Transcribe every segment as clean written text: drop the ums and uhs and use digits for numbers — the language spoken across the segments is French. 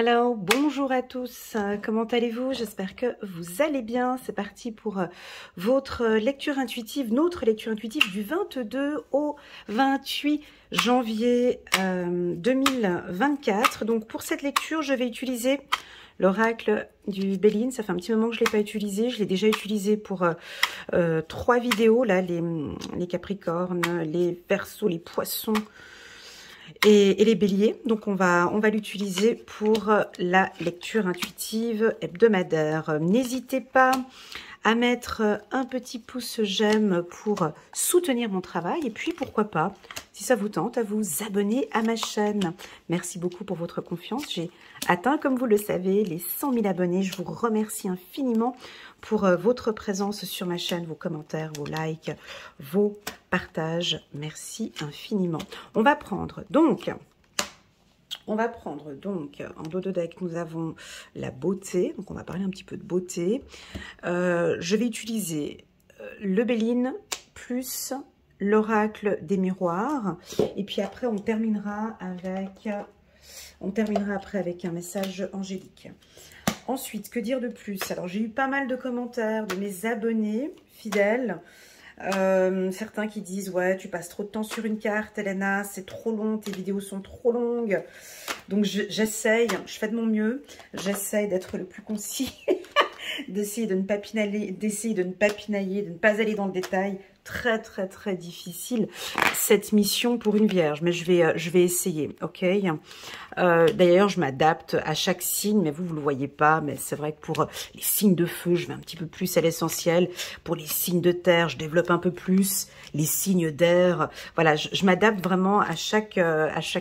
Hello, bonjour à tous, comment allez-vous? J'espère que vous allez bien. C'est parti pour votre lecture intuitive, notre lecture intuitive du 22 au 28 janvier 2024. Donc pour cette lecture, je vais utiliser l'oracle du Béline. Ça fait un petit moment que je ne l'ai pas utilisé. Je l'ai déjà utilisé pour 3 vidéos, là, les Capricornes, les Verseaux, les Poissons, et les béliers. Donc on va l'utiliser pour la lecture intuitive hebdomadaire. N'hésitez pas à mettre un petit pouce j'aime pour soutenir mon travail, et puis pourquoi pas, si ça vous tente, à vous abonner à ma chaîne. Merci beaucoup pour votre confiance. J'ai atteint, comme vous le savez, les 100 000 abonnés. Je vous remercie infiniment pour votre présence sur ma chaîne, vos commentaires, vos likes, vos partages. Merci infiniment. On va prendre donc en dos de deck, nous avons la beauté. Donc on va parler un petit peu de beauté. Je vais utiliser le Béline plus l'oracle des miroirs. Et puis après, on terminera après avec un message angélique. Ensuite, que dire de plus? Alors, j'ai eu pas mal de commentaires de mes abonnés fidèles. Certains qui disent, ouais, tu passes trop de temps sur une carte, Elena, c'est trop long, tes vidéos sont trop longues. Donc, j'essaye, je fais de mon mieux. J'essaye d'être le plus concis, d'essayer de ne pas pinailler, de ne pas aller dans le détail. Très, très, très difficile, cette mission pour une vierge, mais je vais essayer, ok? D'ailleurs, je m'adapte à chaque signe, mais vous le voyez pas, mais c'est vrai que pour les signes de feu, je vais un petit peu plus à l'essentiel. Pour les signes de terre, je développe un peu plus. Les signes d'air, voilà, je m'adapte vraiment à chaque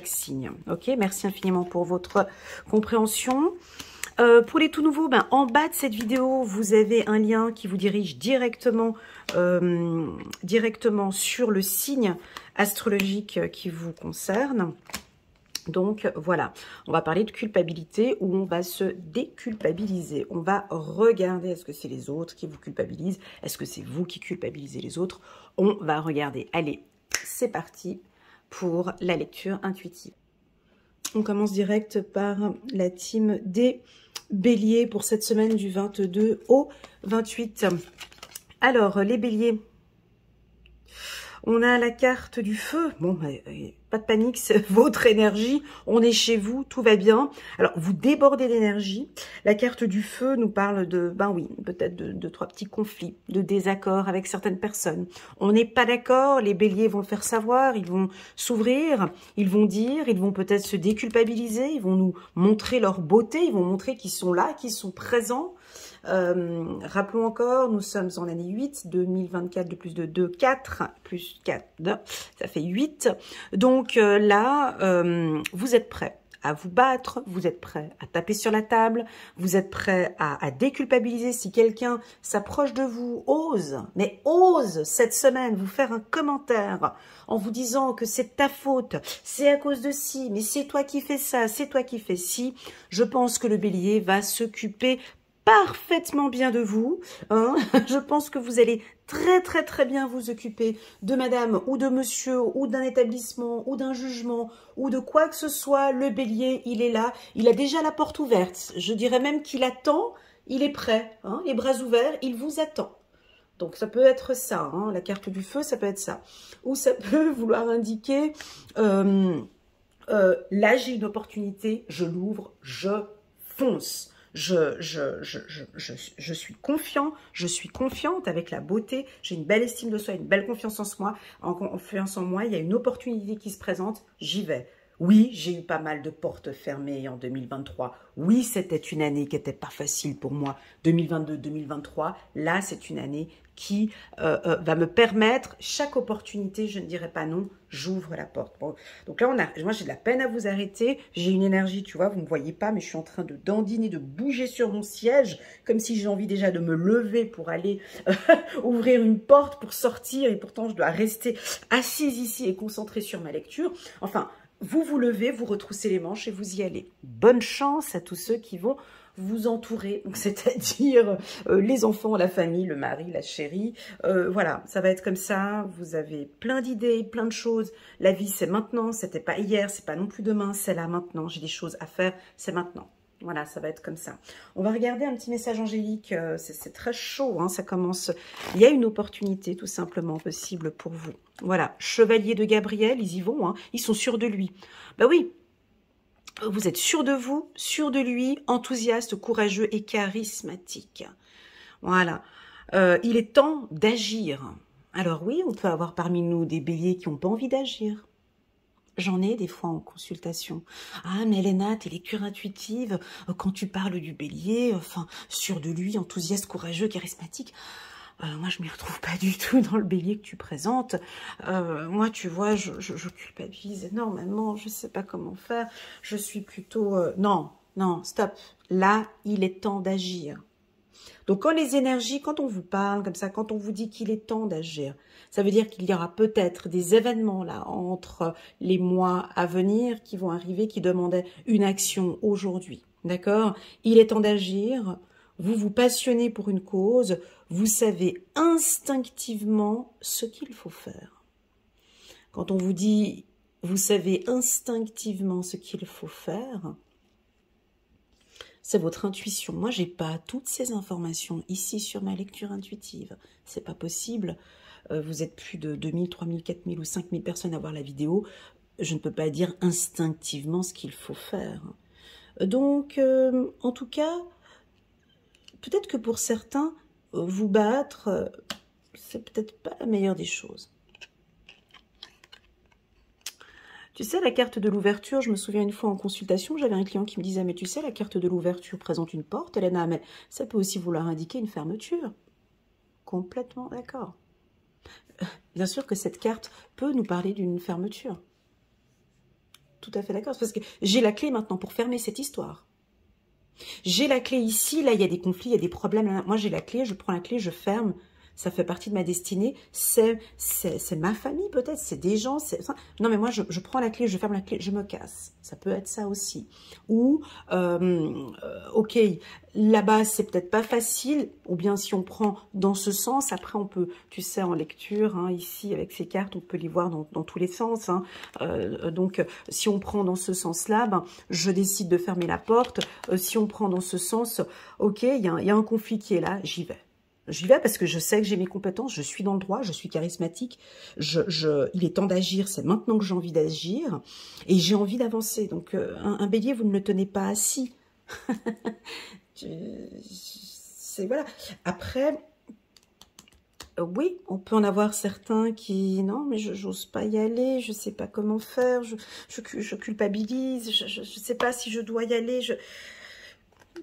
signe, ok? Merci infiniment pour votre compréhension. Pour les tout nouveaux, en bas de cette vidéo, vous avez un lien qui vous dirige directement sur le signe astrologique qui vous concerne. Donc voilà, on va parler de culpabilité où on va se déculpabiliser. On va regarder, est-ce que c'est les autres qui vous culpabilisent? Est-ce que c'est vous qui culpabilisez les autres? On va regarder. Allez, c'est parti pour la lecture intuitive. On commence direct par la team des béliers pour cette semaine du 22 au 28. Alors, les béliers, on a la carte du feu. Bon, pas de panique, c'est votre énergie. On est chez vous, tout va bien. Alors, vous débordez d'énergie. La carte du feu nous parle de, oui, peut-être de 3 petits conflits, de désaccords avec certaines personnes. On n'est pas d'accord, les béliers vont le faire savoir, ils vont s'ouvrir, ils vont dire, ils vont peut-être se déculpabiliser, ils vont nous montrer leur beauté, ils vont montrer qu'ils sont là, qu'ils sont présents. Rappelons encore, nous sommes en l'année 8, 2024, de plus de 2, 4, plus 4, ça fait 8. Donc là, vous êtes prêts à vous battre, vous êtes prêts à taper sur la table, vous êtes prêts à déculpabiliser. Si quelqu'un s'approche de vous, ose cette semaine vous faire un commentaire en vous disant que c'est ta faute, c'est à cause de ci, mais c'est toi qui fais ça, c'est toi qui fais ci, je pense que le bélier va s'occuper parfaitement bien de vous, hein. Je pense que vous allez très très très bien vous occuper de madame ou de monsieur ou d'un établissement ou d'un jugement ou de quoi que ce soit. Le bélier, il est là, il a déjà la porte ouverte, je dirais même qu'il attend, il est prêt, hein, les bras ouverts, il vous attend. Donc ça peut être ça, hein, la carte du feu, ça peut être ça. Ou ça peut vouloir indiquer, là j'ai une opportunité, je l'ouvre, je fonce. Je suis confiant, je suis confiante avec la beauté, j'ai une belle estime de soi, une belle confiance en moi, il y a une opportunité qui se présente, j'y vais. Oui, j'ai eu pas mal de portes fermées en 2023. Oui, c'était une année qui n'était pas facile pour moi. 2022-2023, là, c'est une année qui va me permettre, chaque opportunité, je ne dirai pas non, j'ouvre la porte. Bon, donc là, moi, j'ai de la peine à vous arrêter. J'ai une énergie, tu vois, vous ne me voyez pas, mais je suis en train de dandiner, de bouger sur mon siège, comme si j'ai envie déjà de me lever pour aller ouvrir une porte, pour sortir, et pourtant, je dois rester assise ici et concentrée sur ma lecture. Enfin, vous vous levez, vous retroussez les manches et vous y allez. Bonne chance à tous ceux qui vont vous entourer, c'est-à-dire les enfants, la famille, le mari, la chérie. Voilà, ça va être comme ça. Vous avez plein d'idées, plein de choses. La vie, c'est maintenant, c'était pas hier, c'est pas non plus demain, c'est là maintenant. J'ai des choses à faire, c'est maintenant. Voilà, ça va être comme ça. On va regarder un petit message angélique. C'est très chaud, hein, ça commence. Il y a une opportunité tout simplement possible pour vous. Voilà, chevalier de Gabriel, ils y vont. Hein. Ils sont sûrs de lui. Bah oui, vous êtes sûr de vous, sûr de lui, enthousiaste, courageux et charismatique. Voilà. Il est temps d'agir. Alors oui, on peut avoir parmi nous des béliers qui n'ont pas envie d'agir. J'en ai des fois en consultation. Ah, mais Elena, t'es lecture intuitive, quand tu parles du bélier, enfin, sûr de lui, enthousiaste, courageux, charismatique. Moi, je m'y retrouve pas du tout dans le bélier que tu présentes. Moi, tu vois, je culpabilise énormément, je sais pas comment faire. Je suis plutôt... Non, non, stop. Là, il est temps d'agir. Donc, quand les énergies, quand on vous parle comme ça, quand on vous dit qu'il est temps d'agir, ça veut dire qu'il y aura peut-être des événements là entre les mois à venir qui vont arriver, qui demandaient une action aujourd'hui. D'accord? Il est temps d'agir. Vous vous passionnez pour une cause. Vous savez instinctivement ce qu'il faut faire. Quand on vous dit, vous savez instinctivement ce qu'il faut faire, c'est votre intuition. Moi, j'ai pas toutes ces informations ici sur ma lecture intuitive. C'est pas possible. Vous êtes plus de 2000, 3000, 4000 ou 5000 personnes à voir la vidéo. Je ne peux pas dire instinctivement ce qu'il faut faire. Donc, en tout cas, peut-être que pour certains, vous battre, c'est peut-être pas la meilleure des choses. Tu sais, la carte de l'ouverture, je me souviens une fois en consultation, j'avais un client qui me disait « Mais tu sais, la carte de l'ouverture présente une porte, Elena, mais ça peut aussi vouloir indiquer une fermeture. » Complètement d'accord. Bien sûr que cette carte peut nous parler d'une fermeture. Tout à fait d'accord. C'est parce que j'ai la clé maintenant pour fermer cette histoire. J'ai la clé ici, là il y a des conflits, il y a des problèmes. Moi j'ai la clé, je prends la clé, je ferme. Ça fait partie de ma destinée, c'est ma famille peut-être, c'est des gens. Enfin, non mais moi je prends la clé, je ferme la clé, je me casse. Ça peut être ça aussi. Ou, ok, là-bas c'est peut-être pas facile, ou bien si on prend dans ce sens, après on peut, tu sais, en lecture, hein, ici avec ces cartes, on peut les voir dans tous les sens. Hein. Donc si on prend dans ce sens-là, ben, je décide de fermer la porte. Si on prend dans ce sens, ok, il y a un conflit qui est là, j'y vais. J'y vais parce que je sais que j'ai mes compétences, je suis dans le droit, je suis charismatique, il est temps d'agir, c'est maintenant que j'ai envie d'agir et j'ai envie d'avancer. Donc un bélier, vous ne le tenez pas assis. Voilà. Après, oui, on peut en avoir certains qui, non, mais je n'ose pas y aller, je ne sais pas comment faire, je culpabilise, je ne sais pas si je dois y aller,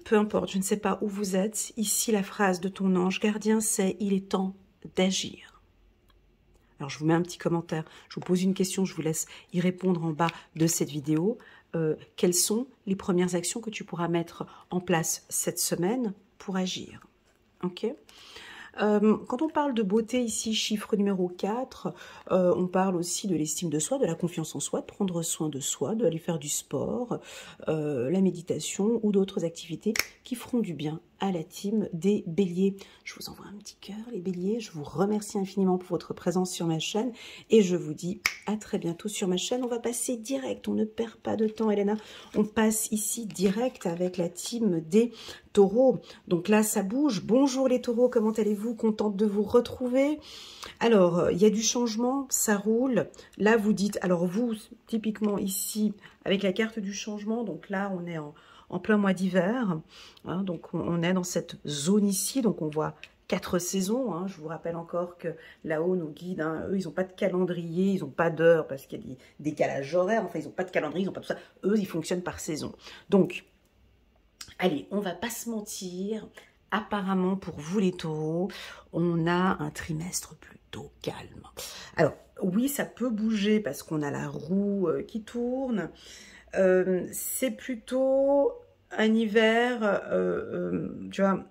peu importe, je ne sais pas où vous êtes. Ici, la phrase de ton ange gardien, c'est « Il est temps d'agir ». Alors, je vous mets un petit commentaire. Je vous pose une question, je vous laisse y répondre en bas de cette vidéo. Quelles sont les premières actions que tu pourras mettre en place cette semaine pour agir? Ok. Quand on parle de beauté ici, chiffre numéro 4, on parle aussi de l'estime de soi, de la confiance en soi, de prendre soin de soi, d'aller faire du sport, la méditation ou d'autres activités qui feront du bien à la team des béliers. Je vous envoie un petit cœur les béliers, je vous remercie infiniment pour votre présence sur ma chaîne et je vous dis à très bientôt sur ma chaîne. On va passer direct, on ne perd pas de temps Elena, on passe ici direct avec la team des taureaux. Donc là ça bouge, bonjour les taureaux, comment allez-vous? Contente de vous retrouver. Alors il y a du changement, ça roule. Là vous dites, alors vous typiquement ici avec la carte du changement, donc là on est en plein mois d'hiver, hein, donc on est dans cette zone ici, donc on voit 4 saisons, hein. Je vous rappelle encore que là-haut nos guides, hein, eux ils n'ont pas de calendrier, ils n'ont pas d'heure parce qu'il y a des décalages horaires, enfin ils n'ont pas de calendrier, ils n'ont pas tout ça, eux ils fonctionnent par saison. Donc, allez, on va pas se mentir, apparemment pour vous les taureaux, on a un trimestre plutôt calme. Alors oui ça peut bouger parce qu'on a la roue qui tourne, c'est plutôt un hiver, tu vois,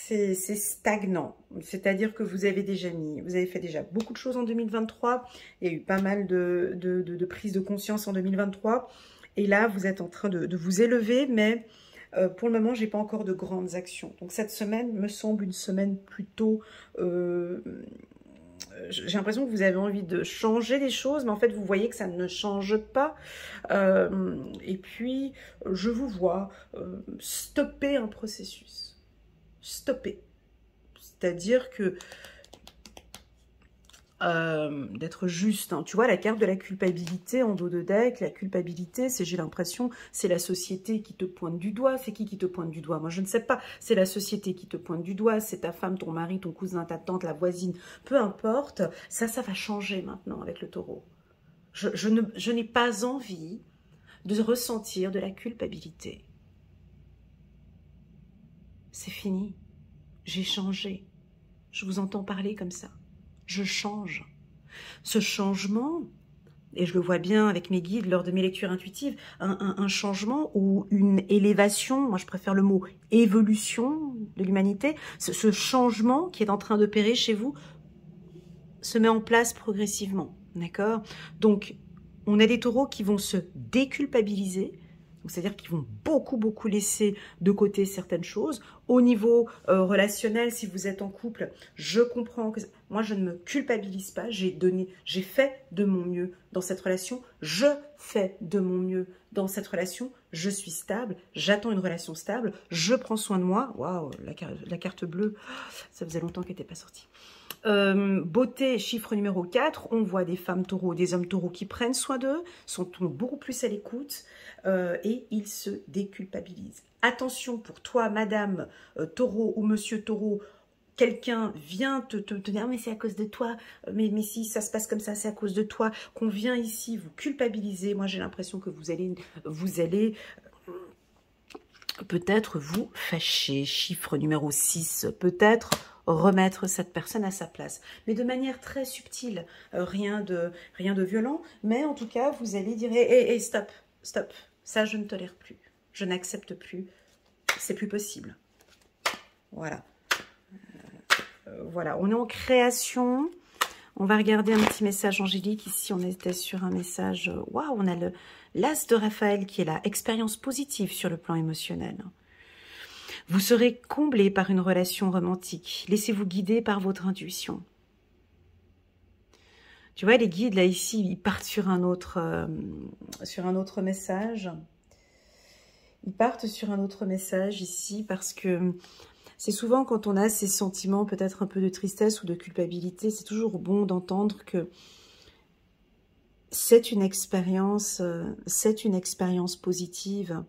c'est stagnant. C'est-à-dire que vous avez fait déjà beaucoup de choses en 2023. Il y a eu pas mal de prises de conscience en 2023. Et là, vous êtes en train de vous élever, mais pour le moment, j'ai pas encore de grandes actions. Donc cette semaine me semble une semaine plutôt j'ai l'impression que vous avez envie de changer les choses, mais en fait, vous voyez que ça ne change pas. Et puis, je vous vois stopper un processus. Stopper. C'est-à-dire que d'être juste, hein. Tu vois la carte de la culpabilité en dos de deck, la culpabilité, c'est, j'ai l'impression, c'est la société qui te pointe du doigt. C'est qui te pointe du doigt? Moi je ne sais pas, c'est la société qui te pointe du doigt, c'est ta femme, ton mari, ton cousin, ta tante, la voisine, peu importe, ça va changer maintenant avec le taureau. Je n'ai pas envie de ressentir de la culpabilité. C'est fini, j'ai changé, je vous entends parler comme ça. Je change. Ce changement, et je le vois bien avec mes guides lors de mes lectures intuitives, un changement ou une élévation, moi je préfère le mot évolution de l'humanité, ce changement qui est en train d'opérer chez vous se met en place progressivement, d'accord? Donc, on a des taureaux qui vont se déculpabiliser, c'est-à-dire qu'ils vont beaucoup laisser de côté certaines choses. Au niveau relationnel, si vous êtes en couple, je comprends que moi, je ne me culpabilise pas. J'ai fait de mon mieux dans cette relation. Je fais de mon mieux dans cette relation. Je suis stable. J'attends une relation stable. Je prends soin de moi. Waouh, la carte bleue, ça faisait longtemps qu'elle n'était pas sortie. Beauté, chiffre numéro 4, on voit des femmes taureaux, des hommes taureaux qui prennent soin d'eux, sont beaucoup plus à l'écoute et ils se déculpabilisent. Attention pour toi, madame taureau ou monsieur taureau, quelqu'un vient te dire mais c'est à cause de toi, mais si ça se passe comme ça, c'est à cause de toi, qu'on vient ici vous culpabiliser. Moi j'ai l'impression que vous allez peut-être vous fâcher, chiffre numéro 6, peut-être remettre cette personne à sa place, mais de manière très subtile, rien de violent, mais en tout cas, vous allez dire hey, stop, ça je ne tolère plus, je n'accepte plus, c'est plus possible. Voilà. Voilà, on est en création. On va regarder un petit message angélique. Ici, on était sur un message... Waouh, on a l'as de Raphaël qui est là. Expérience positive sur le plan émotionnel. Vous serez comblé par une relation romantique. Laissez-vous guider par votre intuition. Tu vois, les guides, là, ici, ils partent sur un autre message. Ils partent sur un autre message ici parce que c'est souvent quand on a ces sentiments, peut-être un peu de tristesse ou de culpabilité, c'est toujours bon d'entendre que c'est une expérience positive.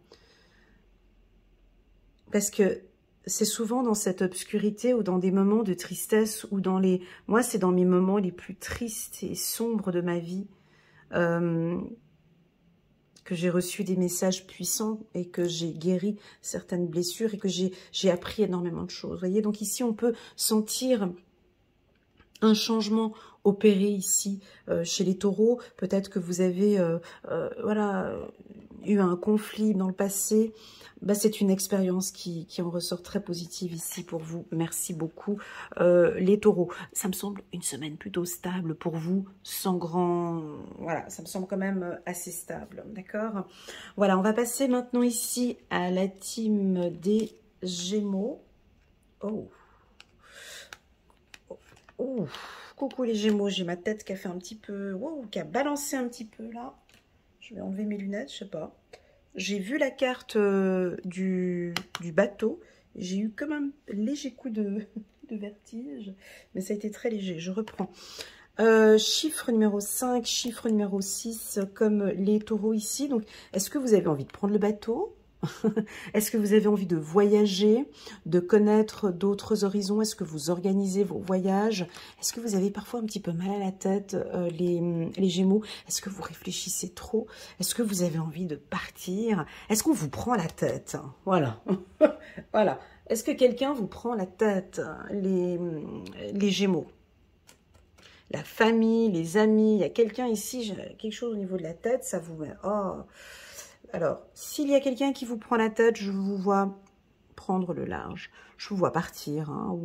Parce que c'est souvent dans cette obscurité ou dans des moments de tristesse ou dans les... Moi, c'est dans mes moments les plus tristes et sombres de ma vie que j'ai reçu des messages puissants et que j'ai guéri certaines blessures et que j'ai appris énormément de choses. Vous voyez, donc ici, on peut sentir un changement opéré ici chez les taureaux. Peut-être que vous avez voilà, eu un conflit dans le passé. Bah, c'est une expérience qui en ressort très positive ici pour vous. Merci beaucoup les taureaux. Ça me semble une semaine plutôt stable pour vous, sans grand... Voilà, ça me semble quand même assez stable, d'accord? Voilà, on va passer maintenant ici à la team des Gémeaux. Oh, oh. Coucou les Gémeaux, j'ai ma tête qui a fait un petit peu... Wow, qui a balancé un petit peu là. Je vais enlever mes lunettes, je sais pas. J'ai vu la carte du bateau. J'ai eu comme un léger coup de vertige. Mais ça a été très léger. Je reprends. Chiffre numéro 5, chiffre numéro 6, comme les taureaux ici. Donc, est-ce que vous avez envie de prendre le bateau? Est-ce que vous avez envie de voyager, de connaître d'autres horizons? Est-ce que vous organisez vos voyages? Est-ce que vous avez parfois un petit peu mal à la tête, les Gémeaux? Est-ce que vous réfléchissez trop? Est-ce que vous avez envie de partir? Est-ce qu'on vous prend la tête? Voilà. Voilà. Est-ce que quelqu'un vous prend la tête, les Gémeaux? La famille, les amis, il y a quelqu'un ici, j'ai quelque chose au niveau de la tête, ça vous met... Oh. Alors, s'il y a quelqu'un qui vous prend la tête, je vous vois prendre le large. Je vous vois partir. Hein,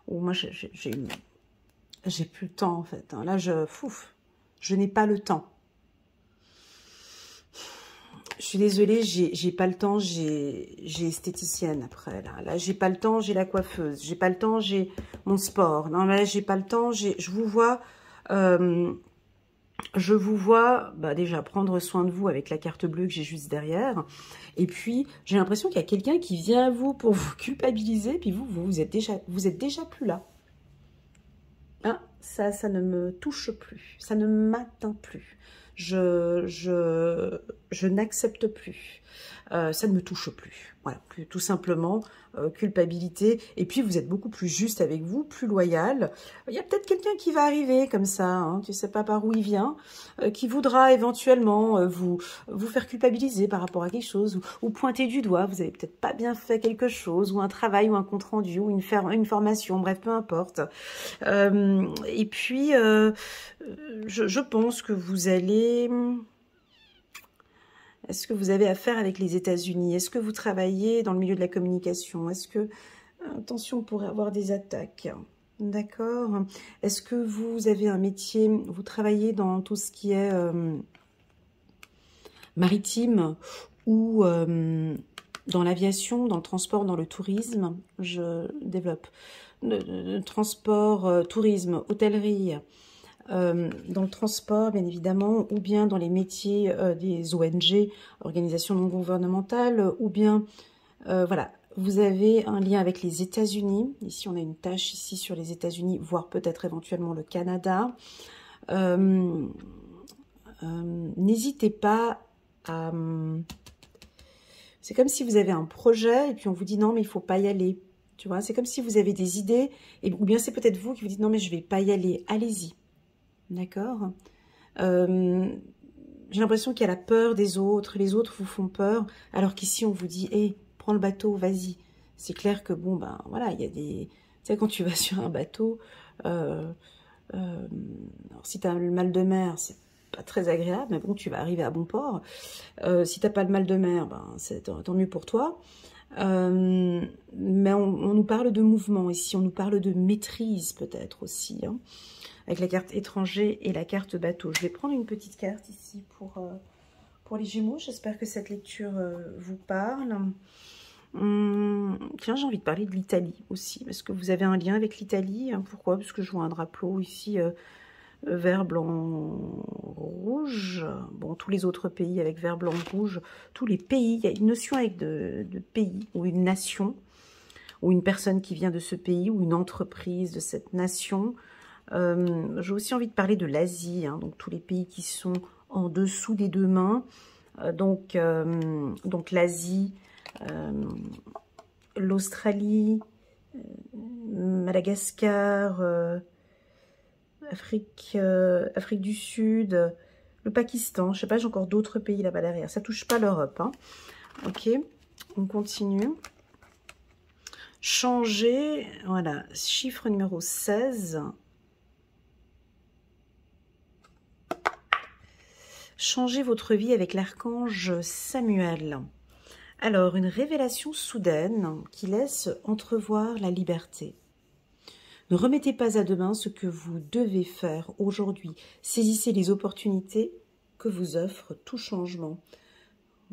ou moi, j'ai plus le temps, en fait. Hein. Là, je n'ai pas le temps. Je suis désolée, j'ai pas le temps, j'ai esthéticienne après. Là j'ai pas le temps, j'ai la coiffeuse. J'ai pas le temps, j'ai mon sport. Non, là, j'ai pas le temps, je vous vois... bah déjà prendre soin de vous avec la carte bleue que j'ai juste derrière. Et puis, j'ai l'impression qu'il y a quelqu'un qui vient à vous pour vous culpabiliser. Puis vous êtes déjà plus là. Hein, ça ne me touche plus. Ça ne m'atteint plus. Je n'accepte plus. Ça ne me touche plus. Voilà, tout simplement, culpabilité. Et puis, vous êtes beaucoup plus juste avec vous, plus loyal. Il y a peut-être quelqu'un qui va arriver comme ça, hein, tu ne sais pas par où il vient, qui voudra éventuellement vous faire culpabiliser par rapport à quelque chose, ou pointer du doigt, vous avez peut-être pas bien fait quelque chose, ou un travail, ou un compte-rendu, ou une formation, bref, peu importe. Et puis, je pense que vous allez... Est-ce que vous avez affaire avec les États-Unis? Est-ce que vous travaillez dans le milieu de la communication? Est-ce que... Attention, on pourrait avoir des attaques. D'accord. Est-ce que vous avez un métier, vous travaillez dans tout ce qui est maritime ou dans l'aviation, dans le transport, dans le tourisme? Je développe. Transport, tourisme, hôtellerie, dans le transport, bien évidemment, ou bien dans les métiers des ONG, organisations non gouvernementales, ou bien, voilà, vous avez un lien avec les États-Unis. Ici, on a une tâche ici sur les États-Unis, voire peut-être éventuellement le Canada. N'hésitez pas à... C'est comme si vous avez un projet et puis on vous dit non, mais il ne faut pas y aller. Tu vois, c'est comme si vous avez des idées, ou bien c'est peut-être vous qui vous dites non, mais je ne vais pas y aller. Allez-y. D'accord. J'ai l'impression qu'il y a la peur des autres, les autres vous font peur, alors qu'ici on vous dit, hé, prends le bateau, vas-y. C'est clair que bon, ben voilà, il y a des... Tu sais, quand tu vas sur un bateau, alors si tu as le mal de mer, c'est pas très agréable, mais bon, tu vas arriver à bon port. Si t'as pas le mal de mer, ben c'est tant mieux pour toi. Mais on nous parle de mouvement ici, on nous parle de maîtrise peut-être aussi, hein, avec la carte étranger et la carte bateau. Je vais prendre une petite carte ici pour les Gémeaux. J'espère que cette lecture vous parle. Tiens, j'ai envie de parler de l'Italie aussi, parce que vous avez un lien avec l'Italie. Hein. Pourquoi? Parce que je vois un drapeau ici, vert, blanc, rouge. Bon, tous les autres pays avec vert, blanc, rouge. Tous les pays, il y a une notion avec de pays, ou une nation, ou une personne qui vient de ce pays, ou une entreprise de cette nation. J'ai aussi envie de parler de l'Asie, hein, donc tous les pays qui sont en dessous des deux mains. Donc l'Asie, l'Australie, Madagascar, Afrique du Sud, le Pakistan. Je sais pas, j'ai encore d'autres pays là-bas derrière. Ça touche pas l'Europe. Hein. Ok, on continue. Changer, voilà, chiffre numéro 16. Changez votre vie avec l'archange Samuel. Alors, une révélation soudaine qui laisse entrevoir la liberté. Ne remettez pas à demain ce que vous devez faire aujourd'hui. Saisissez les opportunités que vous offre tout changement.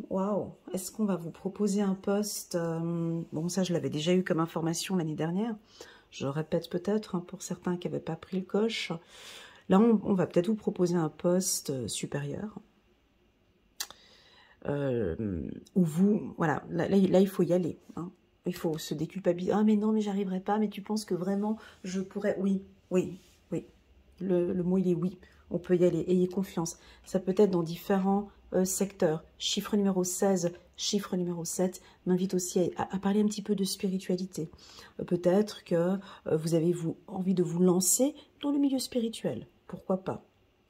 Waouh! Est-ce qu'on va vous proposer un poste bon, ça, je l'avais déjà eu comme information l'année dernière. Je répète peut-être, hein, pour certains qui n'avaient pas pris le coche. Là, on va peut-être vous proposer un poste supérieur. Où vous, voilà, là, il faut y aller. Hein. Il faut se déculpabiliser. Ah, mais non, mais j'arriverai pas. Mais tu penses que vraiment, je pourrais... Oui, oui, oui. Le mot, il est oui. On peut y aller. Ayez confiance. Ça peut être dans différents secteurs. Chiffre numéro 16, chiffre numéro 7 m'invite aussi à parler un petit peu de spiritualité. Peut-être que vous avez envie de vous lancer dans le milieu spirituel. Pourquoi pas?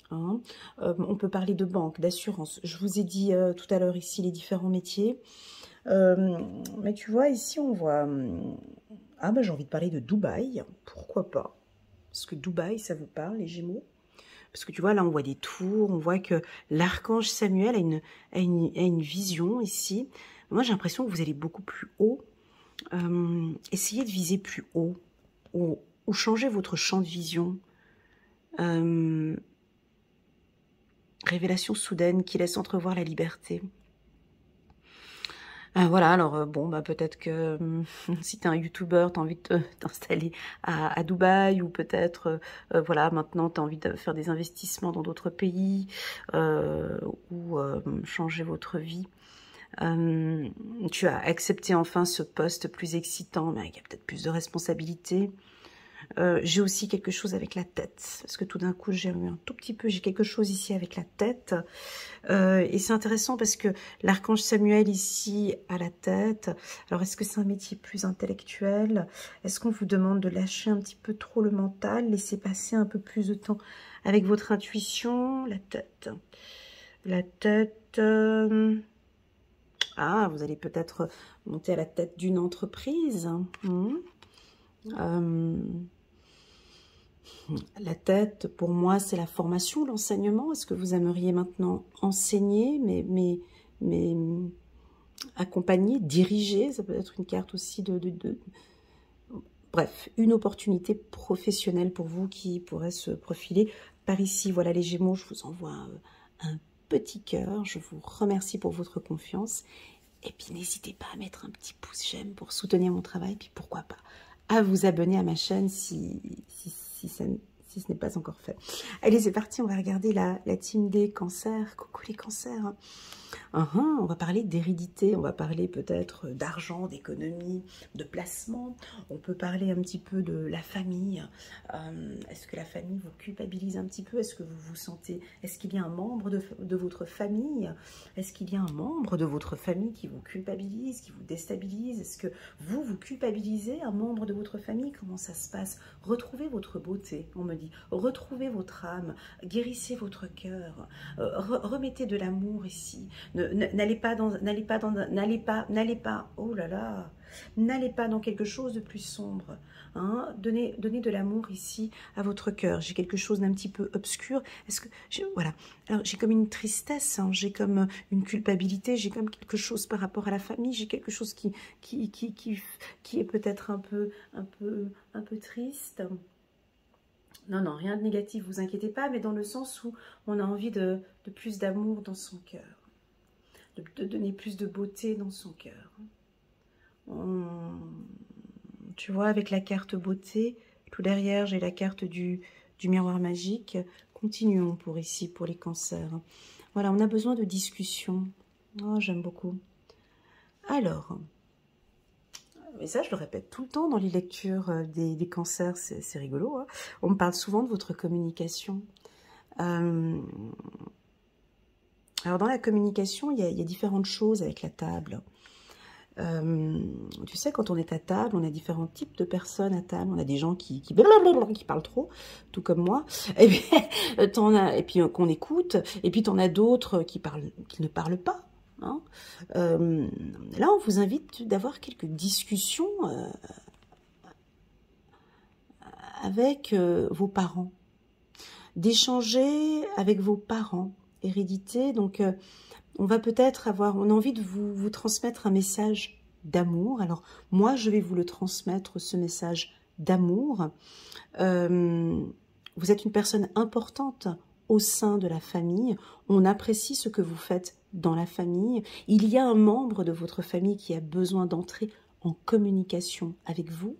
Hein. On peut parler de banque, d'assurance. Je vous ai dit tout à l'heure ici les différents métiers. Mais tu vois, ici on voit... ah ben j'ai envie de parler de Dubaï. Pourquoi pas? Parce que Dubaï, ça vous parle, les Gémeaux? Parce que tu vois, là on voit des tours, on voit que l'archange Samuel a une vision ici. Moi j'ai l'impression que vous allez beaucoup plus haut. Essayez de viser plus haut. Ou changez votre champ de vision. Révélation soudaine qui laisse entrevoir la liberté. Voilà, alors bon, bah, peut-être que si tu es un youtubeur, tu as envie de t'installer à Dubaï, ou peut-être, voilà, maintenant tu as envie de faire des investissements dans d'autres pays, ou changer votre vie. Tu as accepté enfin ce poste plus excitant, mais avec peut-être plus de responsabilités. J'ai aussi quelque chose avec la tête, parce que tout d'un coup j'ai eu un tout petit peu, j'ai quelque chose ici avec la tête, et c'est intéressant parce que l'archange Samuel ici à la tête, alors est-ce que c'est un métier plus intellectuel? Est-ce qu'on vous demande de lâcher un petit peu trop le mental, laisser passer un peu plus de temps avec votre intuition? La tête, ah, vous allez peut-être monter à la tête d'une entreprise. La tête, pour moi, c'est la formation, l'enseignement. Est-ce que vous aimeriez maintenant enseigner, mais accompagner, diriger? Ça peut être une carte aussi Bref, une opportunité professionnelle pour vous qui pourrait se profiler par ici. Voilà les Gémeaux, je vous envoie un petit cœur. Je vous remercie pour votre confiance. Et puis n'hésitez pas à mettre un petit pouce j'aime pour soutenir mon travail. Puis pourquoi pas à vous abonner à ma chaîne si ce n'est pas encore fait. Allez, c'est parti, on va regarder la team des cancers. Coucou les cancers. On va parler d'hérédité, on va parler peut-être d'argent, d'économie, de placement. On peut parler un petit peu de la famille. Est-ce que la famille vous culpabilise un petit peu? Est-ce que vous vous sentez... Est-ce qu'il y a un membre de votre famille? Est-ce qu'il y a un membre de votre famille qui vous culpabilise, qui vous déstabilise? Est-ce que vous culpabilisez un membre de votre famille? Comment ça se passe? Retrouvez votre beauté, on me dit. Retrouvez votre âme, guérissez votre cœur, remettez de l'amour ici. N'allez pas, oh là là, n'allez pas dans quelque chose de plus sombre. Hein. Donnez de l'amour ici à votre cœur. J'ai quelque chose d'un petit peu obscur. Est-ce que voilà. Alors j'ai comme une tristesse, hein. J'ai comme une culpabilité, j'ai comme quelque chose par rapport à la famille. J'ai quelque chose qui est peut-être un peu triste. Non, rien de négatif, vous inquiétez pas, mais dans le sens où on a envie de plus d'amour dans son cœur. De donner plus de beauté dans son cœur. Tu vois, avec la carte beauté, tout derrière, j'ai la carte du miroir magique. Continuons pour ici, pour les cancers. Voilà, on a besoin de discussion. Oh, j'aime beaucoup. Alors, mais ça, je le répète tout le temps dans les lectures des cancers, c'est rigolo. Hein. On me parle souvent de votre communication. Alors, dans la communication, il y a différentes choses avec la table. Tu sais, quand on est à table, on a différents types de personnes à table. On a des gens qui parlent trop, tout comme moi. Et puis, qu'on écoute. Et puis, t'en as d'autres qui ne parlent pas. Hein. Là, on vous invite d'avoir quelques discussions avec vos parents. D'échanger avec vos parents. Hérédité, donc... on va peut-être on a envie de vous transmettre un message d'amour. Alors, moi, je vais vous le transmettre, ce message d'amour. Vous êtes une personne importante au sein de la famille. On apprécie ce que vous faites dans la famille. Il y a un membre de votre famille qui a besoin d'entrer en communication avec vous.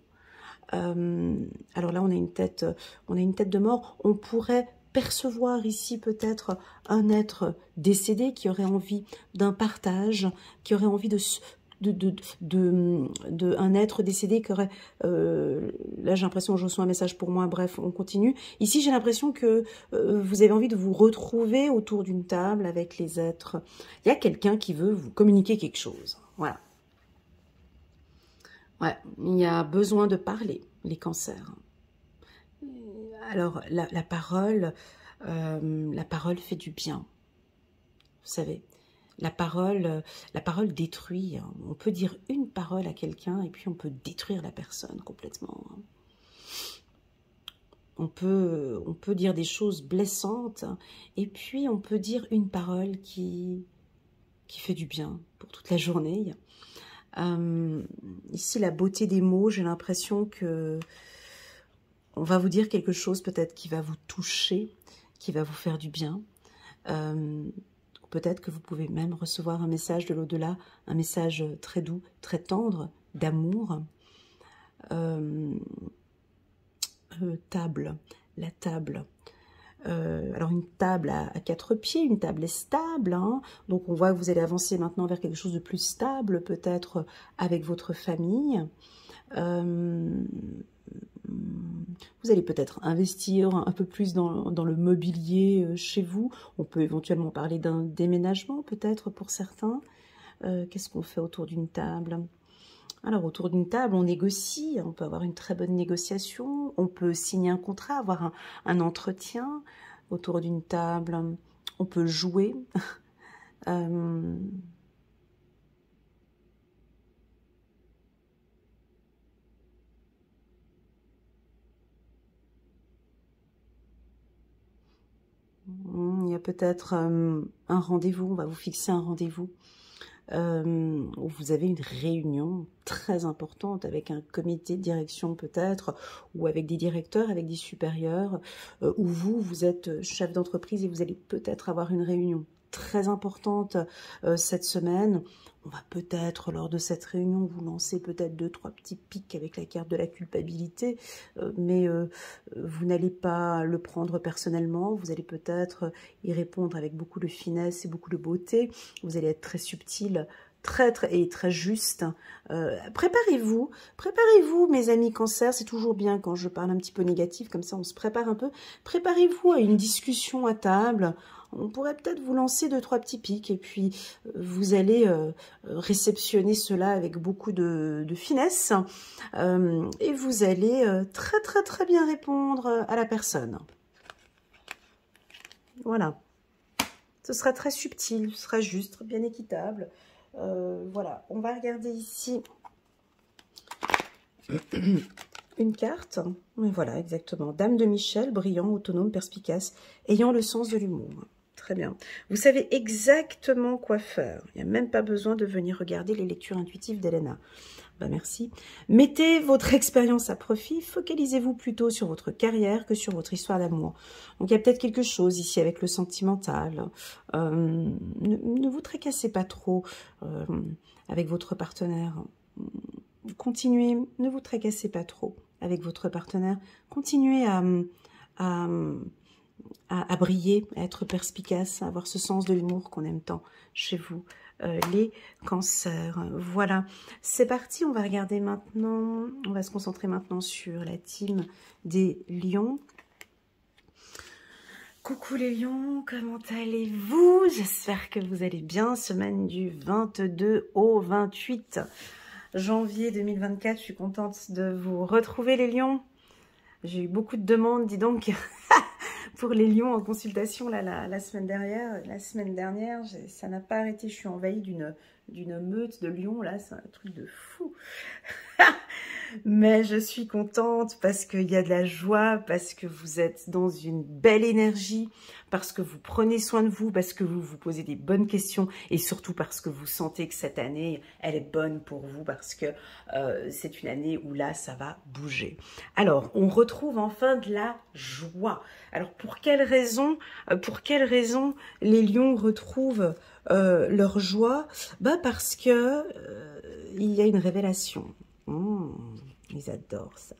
Alors là, on a une tête de mort. On pourrait percevoir ici peut-être un être décédé qui aurait envie d'un partage, qui aurait envie un être décédé qui aurait... là, j'ai l'impression que je reçois un message pour moi. Bref, on continue. Ici, j'ai l'impression que vous avez envie de vous retrouver autour d'une table avec les êtres. Il y a quelqu'un qui veut vous communiquer quelque chose. Voilà. Ouais, il y a besoin de parler, les cancers. Alors, la parole fait du bien. Vous savez, la parole détruit. On peut dire une parole à quelqu'un et puis on peut détruire la personne complètement. On peut dire des choses blessantes et puis on peut dire une parole qui fait du bien pour toute la journée. Ici, la beauté des mots, j'ai l'impression que on va vous dire quelque chose peut-être qui va vous toucher, qui va vous faire du bien. Peut-être que vous pouvez même recevoir un message de l'au-delà, un message très doux, très tendre, d'amour. Table, la table. Alors une table à 4 pieds, une table est stable, hein, donc on voit que vous allez avancer maintenant vers quelque chose de plus stable, peut-être avec votre famille. Vous allez peut-être investir un peu plus dans le mobilier chez vous. On peut éventuellement parler d'un déménagement peut-être pour certains. Qu'est-ce qu'on fait autour d'une table ? Alors, autour d'une table, on négocie, on peut avoir une très bonne négociation, on peut signer un contrat, avoir un entretien. Autour d'une table, on peut jouer. Il y a peut-être un rendez-vous, on va vous fixer un rendez-vous. Où vous avez une réunion très importante avec un comité de direction peut-être, ou avec des directeurs, avec des supérieurs, où vous êtes chef d'entreprise et vous allez peut-être avoir une réunion très importante cette semaine. On va peut-être, lors de cette réunion, vous lancer peut-être 2-3 petits pics avec la carte de la culpabilité, mais vous n'allez pas le prendre personnellement, vous allez peut-être y répondre avec beaucoup de finesse et beaucoup de beauté, vous allez être très subtil, très juste. Préparez-vous, mes amis Cancer, c'est toujours bien quand je parle un petit peu négatif, comme ça on se prépare un peu. Préparez-vous à une discussion à table. On pourrait peut-être vous lancer 2-3 petits pics et puis vous allez réceptionner cela avec beaucoup de finesse et vous allez très bien répondre à la personne. Voilà. Ce sera très subtil, ce sera juste, bien équitable. Voilà, on va regarder ici une carte. Voilà, exactement. Dame de Michel, brillant, autonome, perspicace, ayant le sens de l'humour. Très bien. Vous savez exactement quoi faire. Il n'y a même pas besoin de venir regarder les lectures intuitives d'Elena. Ben merci. Mettez votre expérience à profit. Focalisez-vous plutôt sur votre carrière que sur votre histoire d'amour. Donc, il y a peut-être quelque chose ici avec le sentimental. Ne vous tracassez pas trop avec votre partenaire. Continuez, ne vous tracassez pas trop avec votre partenaire. Continuez à briller, à être perspicace, à avoir ce sens de l'humour qu'on aime tant chez vous, les cancers. Voilà, c'est parti, on va regarder maintenant, on va se concentrer maintenant sur la team des lions. Coucou les lions, comment allez-vous? J'espère que vous allez bien, semaine du 22 au 28 janvier 2024, je suis contente de vous retrouver les lions. J'ai eu beaucoup de demandes, dis donc, pour les lions en consultation là, la semaine dernière. Ça n'a pas arrêté. Je suis envahie d'une meute de lions, là, c'est un truc de fou. Mais je suis contente parce qu'il y a de la joie, parce que vous êtes dans une belle énergie, parce que vous prenez soin de vous, parce que vous vous posez des bonnes questions et surtout parce que vous sentez que cette année, elle est bonne pour vous, parce que c'est une année où là, ça va bouger. Alors, on retrouve enfin de la joie. Alors, pour quelle raison les lions retrouvent leur joie? Bah parce que il y a une révélation. Ils adorent ça.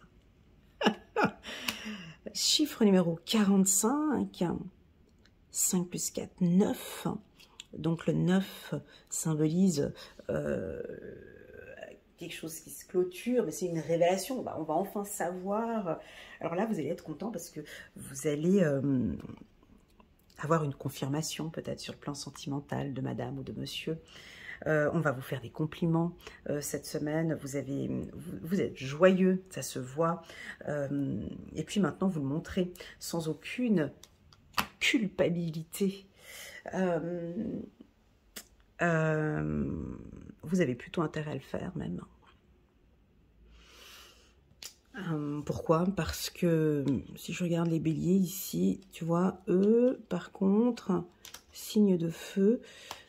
Chiffre numéro 45. 5 plus 4, 9. Donc le 9 symbolise quelque chose qui se clôture, mais c'est une révélation. On va enfin savoir. Alors là, vous allez être content parce que vous allez avoir une confirmation peut-être sur le plan sentimental de madame ou de monsieur. On va vous faire des compliments cette semaine. Vous êtes joyeux, ça se voit. Et puis maintenant, vous le montrez sans aucune culpabilité. Vous avez plutôt intérêt à le faire même. Pourquoi? Parce que si je regarde les béliers ici, tu vois, eux, par contre, signe de feu,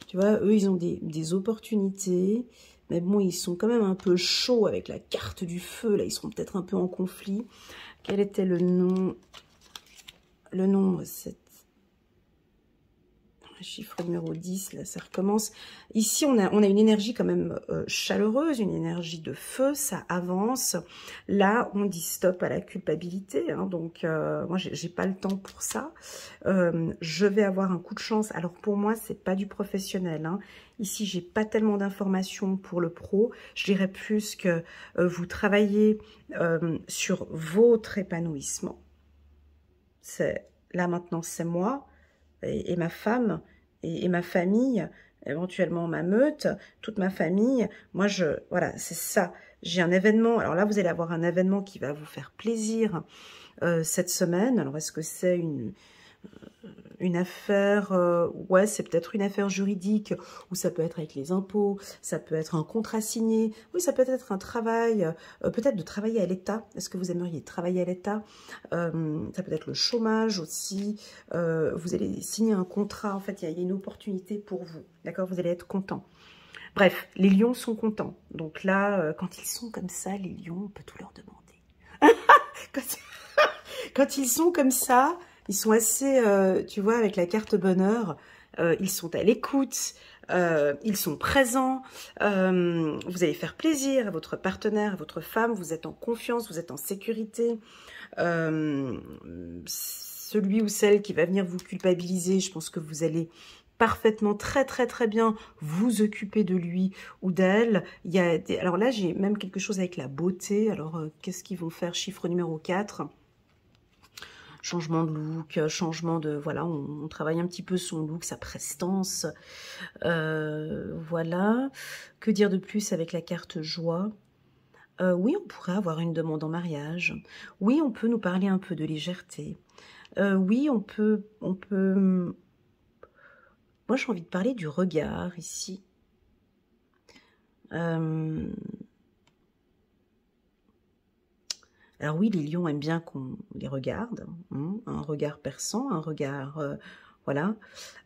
tu vois, eux, ils ont des opportunités, mais bon, ils sont quand même un peu chauds avec la carte du feu, là, ils seront peut-être un peu en conflit. Quel était le nom? Le nombre 7. chiffre numéro 10, là, ça recommence. Ici, on a une énergie quand même chaleureuse, une énergie de feu, ça avance. Là, on dit stop à la culpabilité, hein, donc moi, j'ai pas le temps pour ça. Je vais avoir un coup de chance. Alors, pour moi, c'est pas du professionnel, hein. Ici, j'ai pas tellement d'informations pour le pro. Je dirais plus que vous travaillez sur votre épanouissement. Là, maintenant, c'est moi et ma femme et ma famille, éventuellement ma meute, toute ma famille. Moi, voilà, c'est ça. J'ai un événement. Alors là, vous allez avoir un événement qui va vous faire plaisir cette semaine. Alors, est-ce que c'est une affaire, ouais, c'est peut-être une affaire juridique, ou ça peut être avec les impôts, ça peut être un contrat signé, oui, ça peut être un travail, peut-être de travailler à l'État. Est-ce que vous aimeriez travailler à l'État? Ça peut être le chômage aussi, vous allez signer un contrat, en fait, il y a une opportunité pour vous, d'accord? Vous allez être content. Bref, les lions sont contents. Donc là, quand ils sont comme ça, les lions, on peut tout leur demander. Quand ils sont comme ça, ils sont assez, tu vois, avec la carte bonheur, ils sont à l'écoute, ils sont présents, vous allez faire plaisir à votre partenaire, à votre femme, vous êtes en confiance, vous êtes en sécurité. Celui ou celle qui va venir vous culpabiliser, je pense que vous allez parfaitement, très bien vous occuper de lui ou d'elle. Alors là, j'ai même quelque chose avec la beauté. Alors, qu'est-ce qu'ils vont faire? Chiffre numéro 4. Changement de look, changement de... Voilà, on travaille un petit peu son look, sa prestance. Voilà. Que dire de plus avec la carte joie? Oui, on pourrait avoir une demande en mariage. Oui, on peut nous parler un peu de légèreté. Oui, on peut... Moi, j'ai envie de parler du regard, ici. Alors oui, les lions aiment bien qu'on les regarde, hein, un regard perçant, un regard, voilà.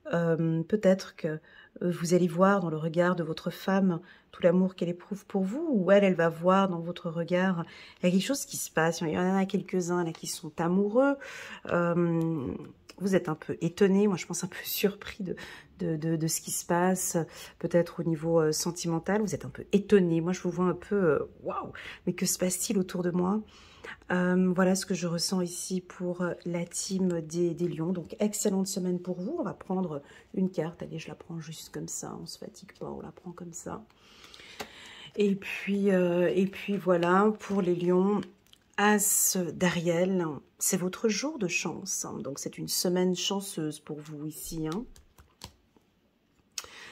Peut-être que vous allez voir dans le regard de votre femme tout l'amour qu'elle éprouve pour vous, ou elle va voir dans votre regard, il y a quelque chose qui se passe. Il y en a quelques-uns là qui sont amoureux. Vous êtes un peu étonné, moi je pense un peu surpris de ce qui se passe, peut-être au niveau sentimental. Vous êtes un peu étonné. Moi je vous vois un peu, waouh, mais que se passe-t-il autour de moi? Voilà ce que je ressens ici pour la team des lions. Donc, excellente semaine pour vous. On va prendre une carte. Allez, je la prends juste comme ça. On ne se fatigue pas, on la prend comme ça. Et puis voilà, pour les lions, As d'Ariel, c'est votre jour de chance. Donc, c'est une semaine chanceuse pour vous ici. Hein.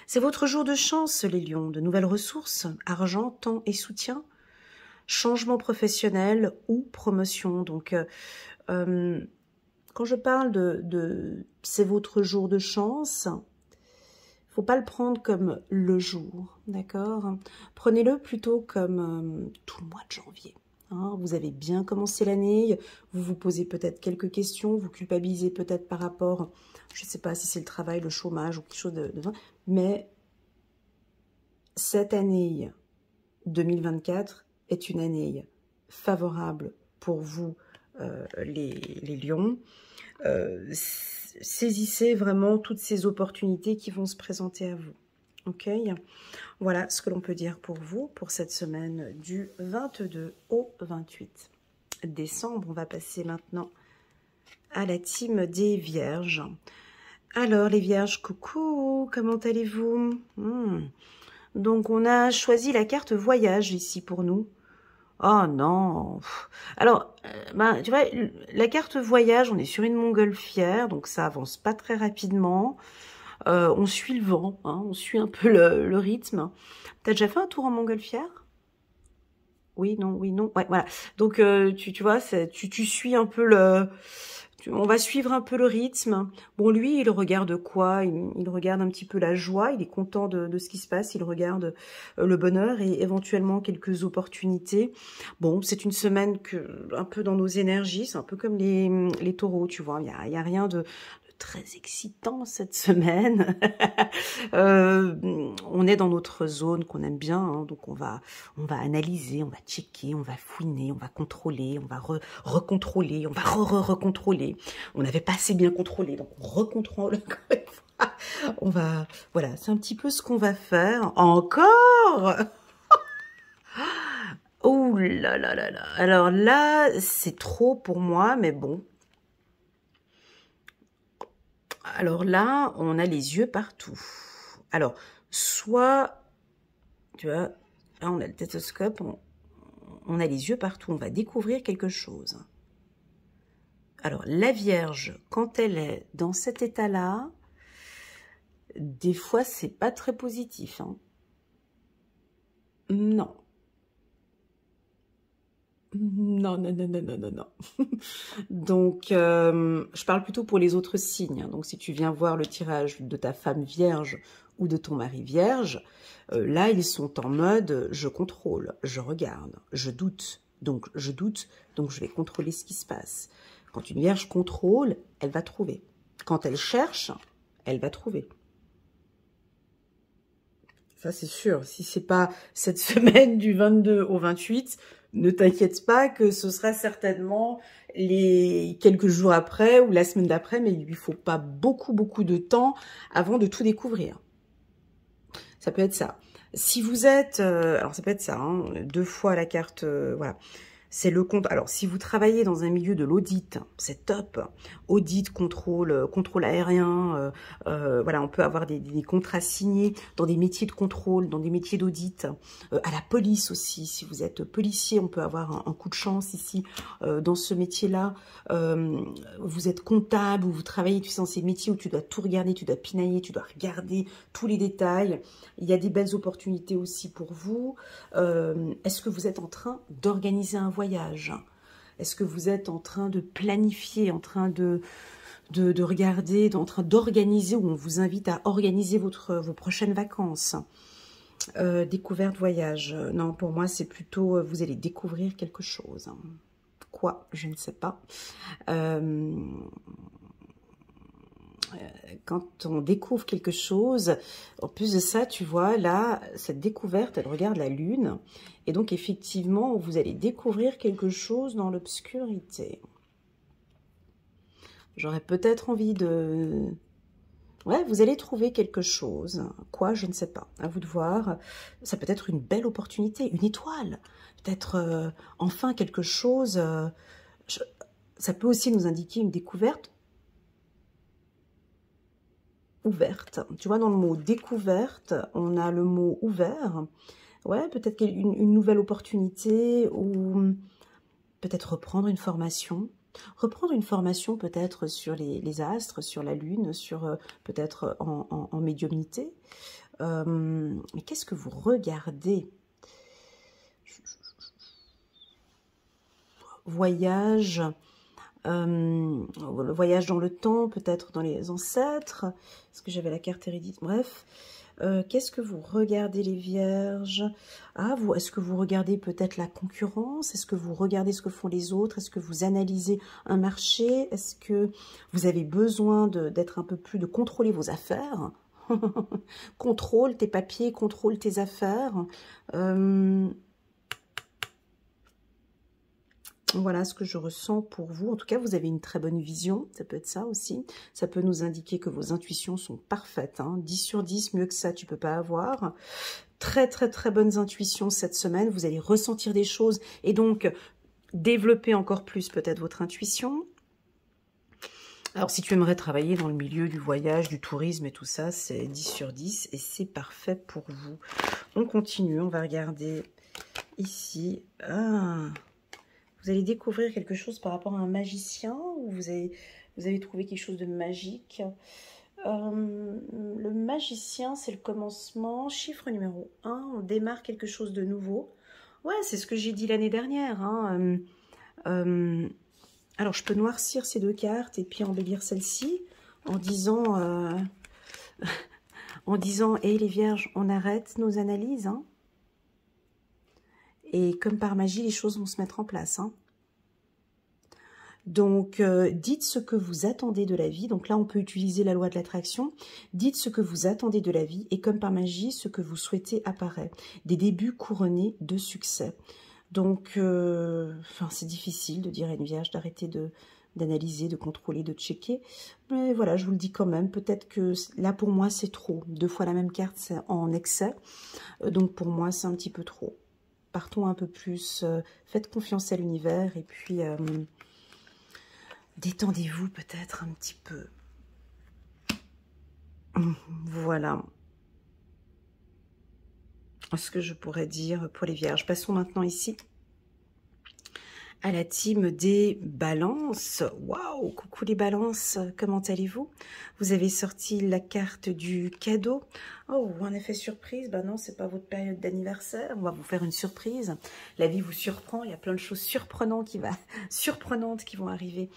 C'est votre jour de chance, les lions. De nouvelles ressources, argent, temps et soutien. Changement professionnel ou promotion. Donc, quand je parle de c'est votre jour de chance, il ne faut pas le prendre comme le jour, d'accord? Prenez-le plutôt comme tout le mois de janvier. Hein, vous avez bien commencé l'année, vous vous posez peut-être quelques questions, vous culpabilisez peut-être par rapport, je ne sais pas si c'est le travail, le chômage ou quelque chose de mais cette année 2024 est une année favorable pour vous, les lions. Saisissez vraiment toutes ces opportunités qui vont se présenter à vous. Ok, voilà ce que l'on peut dire pour vous pour cette semaine du 22 au 28 décembre. On va passer maintenant à la team des vierges. Alors les vierges, coucou, comment allez-vous? Donc, on a choisi la carte voyage ici pour nous. Oh non. Alors, tu vois, la carte voyage, on est sur une montgolfière, donc ça avance pas très rapidement. On suit le vent, hein, on suit un peu le rythme. T'as déjà fait un tour en montgolfière? Oui, non, oui, non. Ouais, voilà. Donc, tu vois, tu suis un peu on va suivre un peu le rythme. Bon, lui, il regarde quoi? Il regarde un petit peu la joie, il est content de ce qui se passe, il regarde le bonheur et éventuellement quelques opportunités. Bon, c'est une semaine un peu dans nos énergies, c'est un peu comme les taureaux, tu vois. Il y a rien de très excitant cette semaine. On est dans notre zone qu'on aime bien, hein, donc on va analyser, on va checker, on va fouiner, on va contrôler, on va recontrôler, on va recontrôler. On n'avait pas assez bien contrôlé, donc on recontrôle encore une fois. On va, voilà, c'est un petit peu ce qu'on va faire. Encore. Oh là là là là. Alors là, c'est trop pour moi, mais bon. Alors là, on a les yeux partout. Alors, soit, tu vois, là on a le stéthoscope, on a les yeux partout, on va découvrir quelque chose. Alors, la Vierge, quand elle est dans cet état-là, des fois, c'est pas très positif. Hein. Non. Non, non, non, non, non, non, non. Donc, je parle plutôt pour les autres signes. Donc, si tu viens voir le tirage de ta femme vierge ou de ton mari vierge, là, ils sont en mode je contrôle, je regarde, je doute. Donc, je doute, donc je vais contrôler ce qui se passe. Quand une vierge contrôle, elle va trouver. Quand elle cherche, elle va trouver. Ça, c'est sûr. Si c'est pas cette semaine du 22 au 28, ne t'inquiète pas que ce sera certainement les quelques jours après ou la semaine d'après, mais il lui faut pas beaucoup de temps avant de tout découvrir. Ça peut être ça. Si vous êtes, alors ça peut être ça, hein, 2 fois la carte, voilà. C'est le compte. Alors, si vous travaillez dans un milieu de l'audit, c'est top. Audit, contrôle aérien. Voilà, on peut avoir des contrats signés dans des métiers de contrôle, dans des métiers d'audit. À la police aussi. Si vous êtes policier, on peut avoir un coup de chance ici dans ce métier-là. Vous êtes comptable ou vous travaillez, tu sais, dans ces métiers où tu dois tout regarder, tu dois pinailler, tu dois regarder tous les détails. Il y a des belles opportunités aussi pour vous. Est-ce que vous êtes en train d'organiser un voyage? Est-ce que vous êtes en train de planifier, en train de regarder, en train d'organiser, ou on vous invite à organiser vos prochaines vacances? Découverte, voyage. Non, pour moi, c'est plutôt, vous allez découvrir quelque chose. Quoi? Je ne sais pas. Quand on découvre quelque chose, en plus de ça, tu vois, là, cette découverte, elle regarde la lune. Et donc, effectivement, vous allez découvrir quelque chose dans l'obscurité. J'aurais peut-être envie de... Ouais, vous allez trouver quelque chose. Quoi, je ne sais pas. À vous de voir. Ça peut être une belle opportunité, une étoile. Peut-être enfin quelque chose. Ça peut aussi nous indiquer une découverte ouverte. Tu vois, dans le mot découverte, on a le mot ouvert. Ouais, peut-être une nouvelle opportunité ou peut-être reprendre une formation. Reprendre une formation peut-être sur les astres, sur la lune, sur peut-être en médiumnité. Mais qu'est-ce que vous regardez? Voyage, le voyage dans le temps, peut-être dans les ancêtres. Est-ce que j'avais la carte hérédite? Bref. Qu'est-ce que vous regardez les vierges? Ah, est-ce que vous regardez peut-être la concurrence? Est-ce que vous regardez ce que font les autres? Est-ce que vous analysez un marché? Est-ce que vous avez besoin d'être un peu plus, de contrôler vos affaires? Contrôle tes papiers, contrôle tes affaires. Voilà ce que je ressens pour vous. En tout cas, vous avez une très bonne vision. Ça peut être ça aussi. Ça peut nous indiquer que vos intuitions sont parfaites. Hein. 10 sur 10, mieux que ça, tu peux pas avoir. Très, très, très bonnes intuitions cette semaine. Vous allez ressentir des choses et donc développer encore plus peut-être votre intuition. Alors, si tu aimerais travailler dans le milieu du voyage, du tourisme et tout ça, c'est 10 sur 10 et c'est parfait pour vous. On continue. On va regarder ici. Vous allez découvrir quelque chose par rapport à un magicien ou vous avez trouvé quelque chose de magique. Le magicien, c'est le commencement. Chiffre numéro 1, on démarre quelque chose de nouveau. Ouais, c'est ce que j'ai dit l'année dernière. Hein. Alors, je peux noircir ces 2 cartes et puis embellir celle-ci en disant, hey, les vierges, on arrête nos analyses, hein. Et comme par magie, les choses vont se mettre en place. Hein. Donc, dites ce que vous attendez de la vie. Donc là, on peut utiliser la loi de l'attraction. Dites ce que vous attendez de la vie et comme par magie, ce que vous souhaitez apparaît. Des débuts couronnés de succès. Donc, c'est difficile de dire à une vierge d'arrêter d'analyser, de contrôler, de checker. Mais voilà, je vous le dis quand même. Peut-être que là, pour moi, c'est trop. 2 fois la même carte, c'est en excès. Donc, pour moi, c'est un petit peu trop. Partons un peu plus. Faites confiance à l'univers et puis détendez-vous peut-être un petit peu. Voilà ce que je pourrais dire pour les vierges. Passons maintenant ici à la team des balances. Waouh, coucou les balances, comment allez-vous? Vous avez sorti la carte du cadeau. Oh, un effet surprise. Ben non, c'est pas votre période d'anniversaire. On va vous faire une surprise. La vie vous surprend. Il y a plein de choses surprenantes qui vont arriver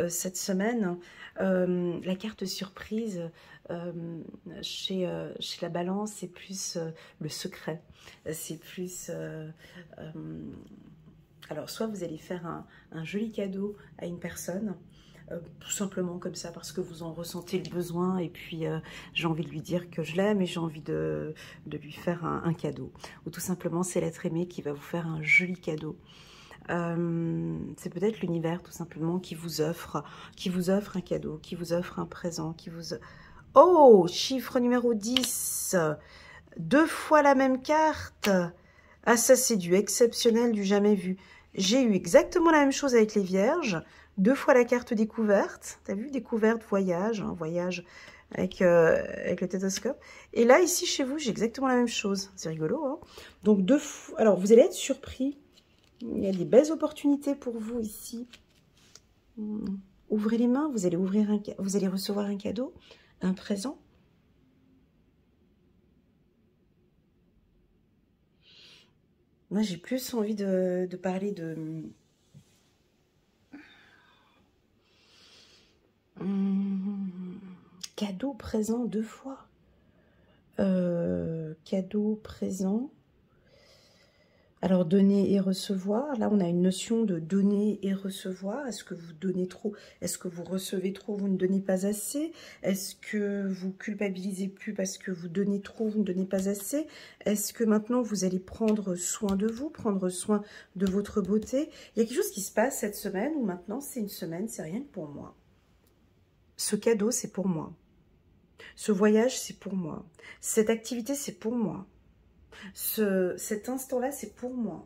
cette semaine. La carte surprise chez la balance, c'est plus le secret. C'est plus... alors, soit vous allez faire un joli cadeau à une personne, tout simplement comme ça, parce que vous en ressentez le besoin, et puis j'ai envie de lui dire que je l'aime, et j'ai envie de lui faire un cadeau. Ou tout simplement, c'est l'être aimé qui va vous faire un joli cadeau. C'est peut-être l'univers, tout simplement, qui vous offre un cadeau, qui vous offre un présent, qui vous... Oh, chiffre numéro 10, 2 fois la même carte. Ah, ça, c'est du exceptionnel, du jamais vu. J'ai eu exactement la même chose avec les vierges. 2 fois la carte découverte. T'as vu, découverte, voyage, hein, voyage avec le stéthoscope. Et là, ici, chez vous, j'ai exactement la même chose. C'est rigolo, hein. Donc, 2 fois... Alors, vous allez être surpris. Il y a des belles opportunités pour vous ici. Ouvrez les mains, vous allez recevoir un cadeau, un présent. Moi, j'ai plus envie de parler de... Cadeau présent 2 fois. Cadeau présent. Alors, donner et recevoir. Là, on a une notion de donner et recevoir. Est-ce que vous donnez trop? Est-ce que vous recevez trop? Vous ne donnez pas assez? Est-ce que vous culpabilisez plus parce que vous donnez trop? Vous ne donnez pas assez? Est-ce que maintenant, vous allez prendre soin de vous, prendre soin de votre beauté? Il y a quelque chose qui se passe cette semaine où maintenant, c'est une semaine, c'est rien que pour moi. Ce cadeau, c'est pour moi. Ce voyage, c'est pour moi. Cette activité, c'est pour moi. Cet instant-là, c'est pour moi.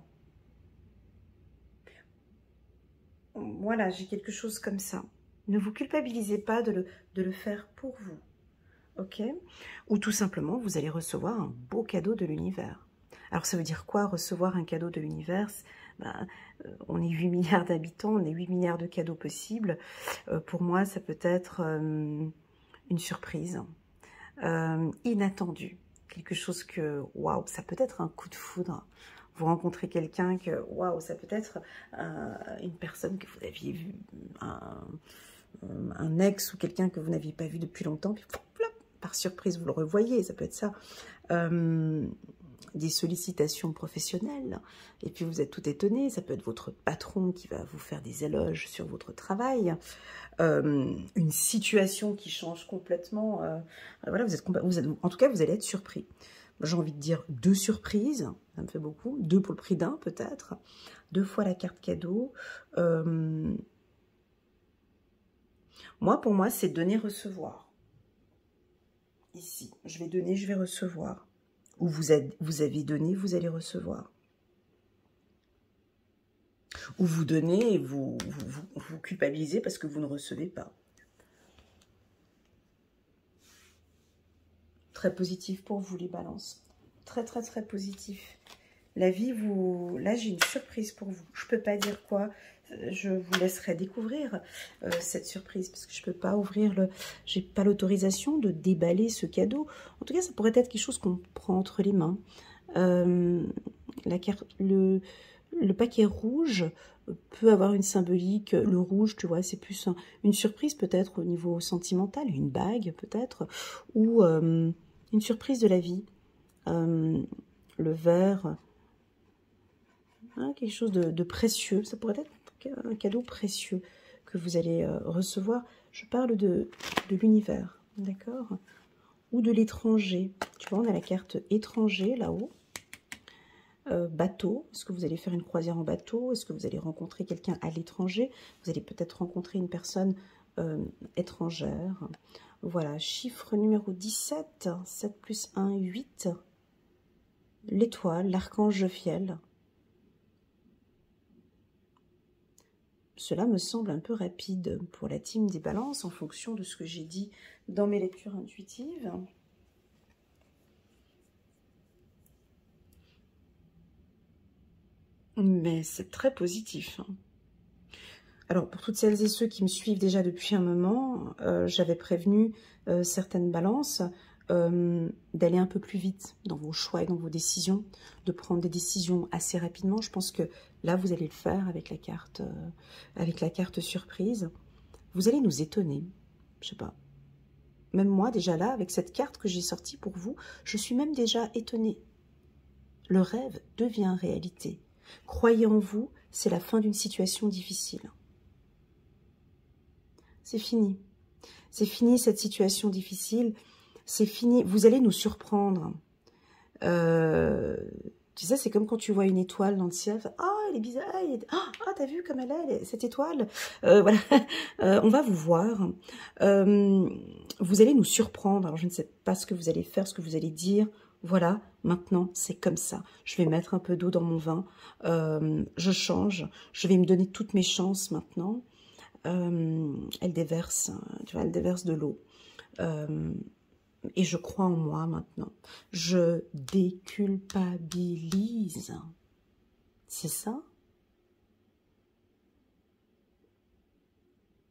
Voilà, j'ai quelque chose comme ça. Ne vous culpabilisez pas de le faire pour vous. Ok? Ou tout simplement, vous allez recevoir un beau cadeau de l'univers. Alors, ça veut dire quoi, recevoir un cadeau de l'univers? Ben, on est 8 milliards d'habitants, on est 8 milliards de cadeaux possibles. Pour moi, ça peut être une surprise inattendue. Quelque chose que, waouh, ça peut être un coup de foudre. Vous rencontrez quelqu'un que, waouh, ça peut être une personne que vous aviez vu, un ex ou quelqu'un que vous n'aviez pas vu depuis longtemps, puis par surprise, vous le revoyez, ça peut être ça. Des sollicitations professionnelles, et puis vous êtes tout étonné, ça peut être votre patron qui va vous faire des éloges sur votre travail, une situation qui change complètement, voilà, en tout cas, vous allez être surpris. J'ai envie de dire 2 surprises, ça me fait beaucoup, 2 pour le prix d'un peut-être, 2 fois la carte cadeau. Moi, pour moi, c'est donner-recevoir. Ici, je vais donner, je vais recevoir. Ou vous avez donné, vous allez recevoir. Ou vous donnez et vous culpabilisez parce que vous ne recevez pas. Très positif pour vous, les balances. Très, très, très positif. La vie, là, j'ai une surprise pour vous. Je ne peux pas dire quoi. Je vous laisserai découvrir cette surprise parce que je ne peux pas ouvrir j'ai pas l'autorisation de déballer ce cadeau. En tout cas, ça pourrait être quelque chose qu'on prend entre les mains. Le paquet rouge peut avoir une symbolique. Le rouge, tu vois, c'est plus une surprise peut-être au niveau sentimental, une bague peut-être, ou une surprise de la vie. Le vert, hein, quelque chose de précieux. Ça pourrait être un cadeau précieux que vous allez recevoir. Je parle de l'univers, d'accord? Ou de l'étranger. Tu vois, on a la carte étranger là-haut. Bateau, est-ce que vous allez faire une croisière en bateau? Est-ce que vous allez rencontrer quelqu'un à l'étranger? Vous allez peut-être rencontrer une personne étrangère. Voilà, chiffre numéro 17, 7 plus 1, 8. L'étoile, l'archange Jophiel. Cela me semble un peu rapide pour la team des balances en fonction de ce que j'ai dit dans mes lectures intuitives. Mais c'est très positif. Alors, pour toutes celles et ceux qui me suivent déjà depuis un moment, j'avais prévenu certaines balances d'aller un peu plus vite dans vos choix et dans vos décisions, de prendre des décisions assez rapidement. Je pense que là, vous allez le faire avec la carte surprise. Vous allez nous étonner, je sais pas. Même moi, déjà là, avec cette carte que j'ai sortie pour vous, je suis même déjà étonnée. Le rêve devient réalité. Croyez en vous, c'est la fin d'une situation difficile. C'est fini. C'est fini cette situation difficile. C'est fini. Vous allez nous surprendre. Tu sais, c'est comme quand tu vois une étoile dans le ciel. Ah, elle est bizarre. Ah, t'as vu comme elle est, cette étoile. Voilà. On va vous voir. Vous allez nous surprendre. Alors, je ne sais pas ce que vous allez faire, ce que vous allez dire. Voilà, maintenant, c'est comme ça. Je vais mettre un peu d'eau dans mon vin. Je change. Je vais me donner toutes mes chances maintenant. Elle déverse, tu vois, elle déverse de l'eau. Et je crois en moi maintenant. Je déculpabilise. C'est ça?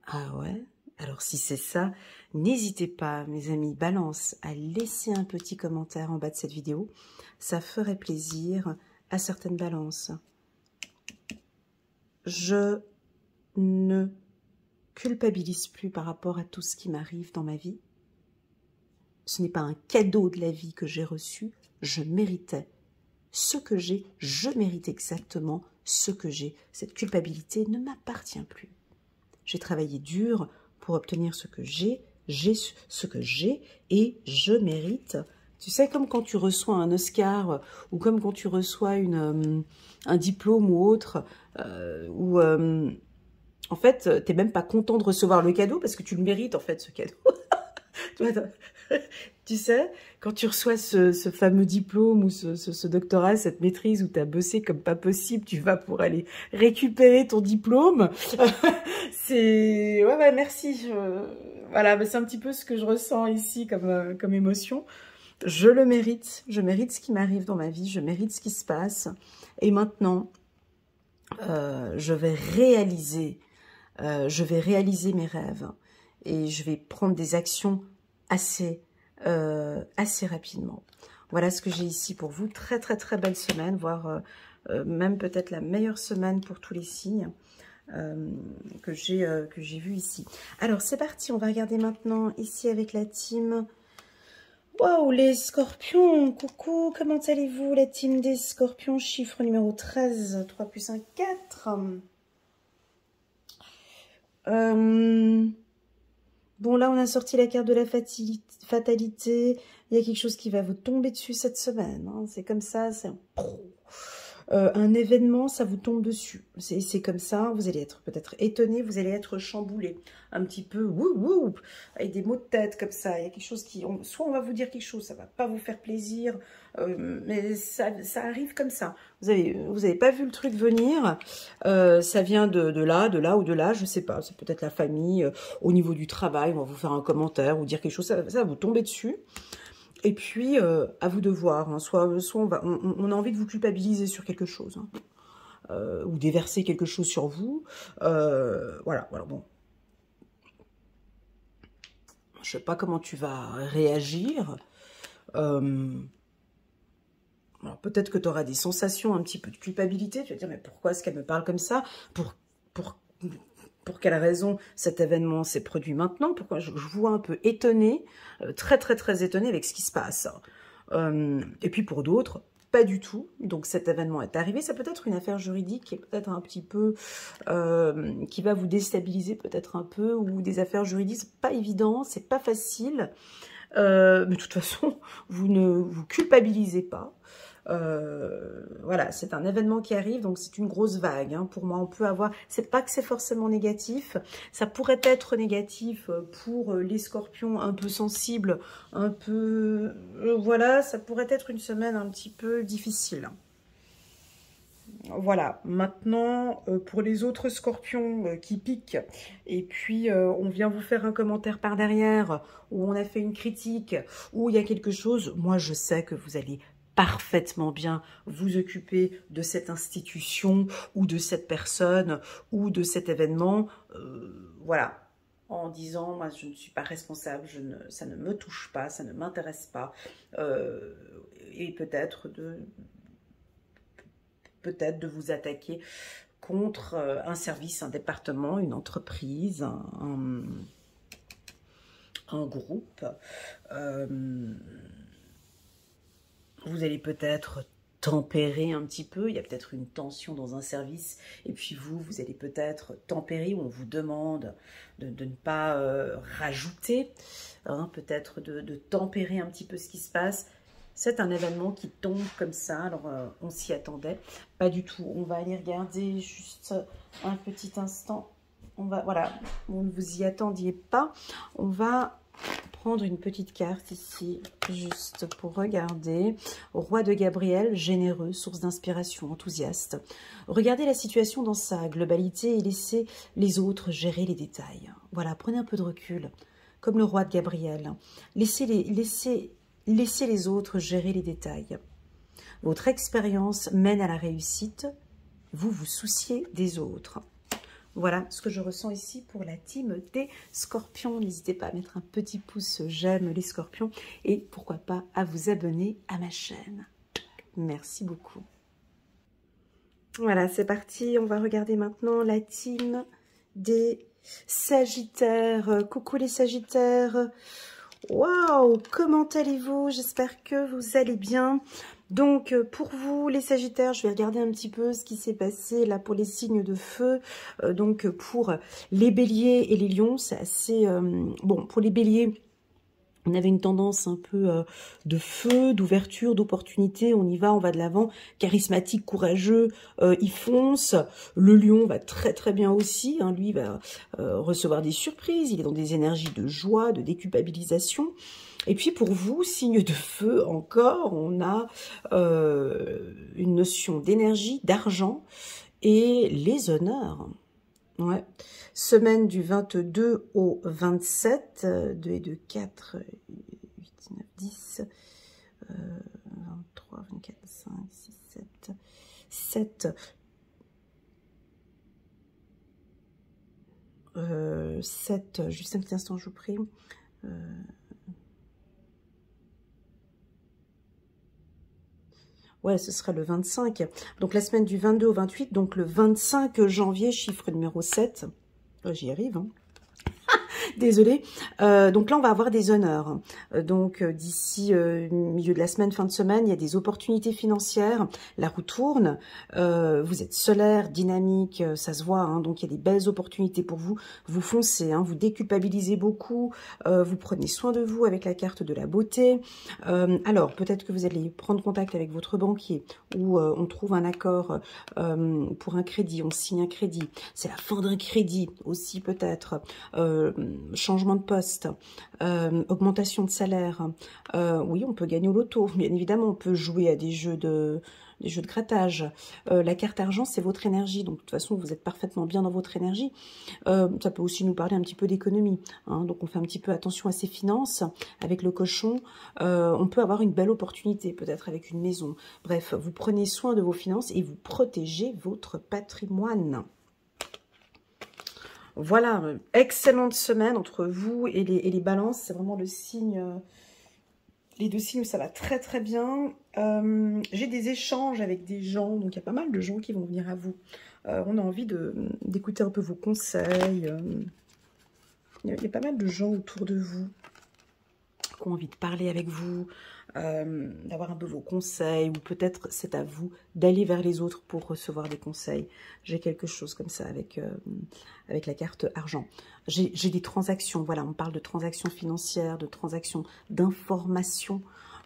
Ah ouais? Alors si c'est ça, n'hésitez pas, mes amis, balance, à laisser un petit commentaire en bas de cette vidéo. Ça ferait plaisir à certaines balances. Je ne culpabilise plus par rapport à tout ce qui m'arrive dans ma vie. Ce n'est pas un cadeau de la vie que j'ai reçu, je méritais ce que j'ai, je mérite exactement ce que j'ai. Cette culpabilité ne m'appartient plus. J'ai travaillé dur pour obtenir ce que j'ai ce que j'ai et je mérite. Tu sais, comme quand tu reçois un Oscar ou comme quand tu reçois un diplôme ou autre, en fait, tu n'es même pas content de recevoir le cadeau parce que tu le mérites, en fait, ce cadeau. Tu sais, quand tu reçois ce fameux diplôme ou ce doctorat, cette maîtrise où tu as bossé comme pas possible, tu vas pour aller récupérer ton diplôme. C'est... Ouais, merci. Voilà, c'est un petit peu ce que je ressens ici comme émotion. Je le mérite. Je mérite ce qui m'arrive dans ma vie. Je mérite ce qui se passe. Et maintenant, je vais réaliser mes rêves. Et je vais prendre des actions assez rapidement. Voilà ce que j'ai ici pour vous. Très, très, très belle semaine, voire même peut-être la meilleure semaine pour tous les signes que j'ai vu ici. Alors, c'est parti. On va regarder maintenant ici avec la team. Waouh, les scorpions. Coucou, comment allez-vous, la team des scorpions? Chiffre numéro 13. 3 plus 1, 4. Bon, là, on a sorti la carte de la fatalité. Il y a quelque chose qui va vous tomber dessus cette semaine. Hein. C'est comme ça, c'est un événement, ça vous tombe dessus. C'est comme ça, vous allez être peut-être étonné, vous allez être chamboulé. Un petit peu, wouh, avec des maux de tête comme ça. Il y a quelque chose qui... soit on va vous dire quelque chose, ça va pas vous faire plaisir, mais ça arrive comme ça. Vous avez pas vu le truc venir. Ça vient de là ou de là, je sais pas. C'est peut-être la famille, au niveau du travail, on va vous faire un commentaire ou dire quelque chose, ça va vous tomber dessus. Et puis, à vous de voir. Hein. Soit on a envie de vous culpabiliser sur quelque chose. Hein. Ou déverser quelque chose sur vous. Voilà, bon. Je sais pas comment tu vas réagir. Peut-être que tu auras des sensations un petit peu de culpabilité. Tu vas dire, mais pourquoi est-ce qu'elle me parle comme ça? Pour quelle raison cet événement s'est produit maintenant? Pourquoi je vous vois un peu étonnée, très, très, très étonnée avec ce qui se passe. Et puis pour d'autres, Pas du tout. Donc cet événement est arrivé. Ça peut être une affaire juridique qui est peut-être un petit peu, qui va vous déstabiliser peut-être un peu, ou des affaires juridiques, c'est pas évident, c'est pas facile. Mais de toute façon, vous ne vous culpabilisez pas. Voilà, c'est un événement qui arrive, donc c'est une grosse vague. Hein. Pour moi, on peut avoir, c'est pas que c'est forcément négatif, ça pourrait être négatif pour les scorpions un peu sensibles, un peu, voilà, ça pourrait être une semaine un petit peu difficile. Voilà, maintenant, pour les autres scorpions qui piquent, et puis on vient vous faire un commentaire par derrière, où on a fait une critique, où il y a quelque chose, moi je sais que vous allez parfaitement bien vous occuper de cette institution, ou de cette personne, ou de cet événement, voilà, en disant, moi je ne suis pas responsable, ça ne me touche pas, ça ne m'intéresse pas, et peut-être de vous attaquer contre un service, un département, une entreprise, un groupe. Vous allez peut-être tempérer un petit peu, il y a peut-être une tension dans un service, et puis vous allez peut-être tempérer, où on vous demande de ne pas rajouter, hein, peut-être de tempérer un petit peu ce qui se passe. C'est un événement qui tombe comme ça, alors on s'y attendait pas du tout. On va aller regarder juste un petit instant. Voilà, vous ne vous y attendiez pas. On va prendre une petite carte ici, juste pour regarder. Roi de Gabriel, généreux, source d'inspiration, enthousiaste. Regardez la situation dans sa globalité et laissez les autres gérer les détails. Voilà, prenez un peu de recul, comme le roi de Gabriel. Laissez les autres gérer les détails. Votre expérience mène à la réussite. Vous vous souciez des autres. Voilà ce que je ressens ici pour la team des scorpions. N'hésitez pas à mettre un petit pouce j'aime les scorpions. Et pourquoi pas à vous abonner à ma chaîne. Merci beaucoup. Voilà, c'est parti. On va regarder maintenant la team des sagittaires. Coucou les sagittaires. Waouh, comment allez-vous? J'espère que vous allez bien. Donc, pour vous, les sagittaires, je vais regarder un petit peu ce qui s'est passé là pour les signes de feu. Donc, pour les béliers et les lions, c'est assez... bon, pour les béliers... On avait une tendance un peu de feu, d'ouverture, d'opportunité. On y va, on va de l'avant. Charismatique, courageux, il fonce. Le lion va très très bien aussi. Hein. Lui, il va recevoir des surprises. Il est dans des énergies de joie, de déculpabilisation. Et puis pour vous, signe de feu encore, on a une notion d'énergie, d'argent et les honneurs. Ouais. Semaine du 22 au 27, 2 et 2, 4, 8, 9, 10, 23, 24, 5, 6, 7, 7, juste un petit instant, je vous prie. Ouais, ce sera le 25. Donc, la semaine du 22 au 28. Donc, le 25 janvier, chiffre numéro 7. J'y arrive, hein. Désolée. Donc là, on va avoir des honneurs. Donc, d'ici milieu de la semaine, fin de semaine, il y a des opportunités financières. La roue tourne. Vous êtes solaire, dynamique, ça se voit. Hein, donc, il y a des belles opportunités pour vous. Vous foncez, hein, vous déculpabilisez beaucoup. Vous prenez soin de vous avec la carte de la beauté. Alors, peut-être que vous allez prendre contact avec votre banquier ou on trouve un accord pour un crédit. On signe un crédit. C'est la fin d'un crédit aussi, peut-être. Changement de poste, augmentation de salaire. Oui, on peut gagner au loto. Bien évidemment, on peut jouer à des jeux de grattage. La carte argent, c'est votre énergie. Donc, de toute façon, vous êtes parfaitement bien dans votre énergie. Ça peut aussi nous parler un petit peu d'économie. Hein. Donc, on fait un petit peu attention à ses finances. Avec le cochon, on peut avoir une belle opportunité, peut-être avec une maison. Bref, vous prenez soin de vos finances et vous protégez votre patrimoine. Voilà, excellente semaine entre vous et les balances. C'est vraiment le signe, les deux signes où ça va très très bien. J'ai des échanges avec des gens, donc il y a pas mal de gens qui vont venir à vous. On a envie d'écouter un peu vos conseils. Il y a pas mal de gens autour de vous qui ont envie de parler avec vous. d'avoir un peu vos conseils, ou peut-être c'est à vous d'aller vers les autres pour recevoir des conseils. J'ai quelque chose comme ça avec la carte argent. J'ai des transactions, voilà, on parle de transactions financières, de transactions d'informations.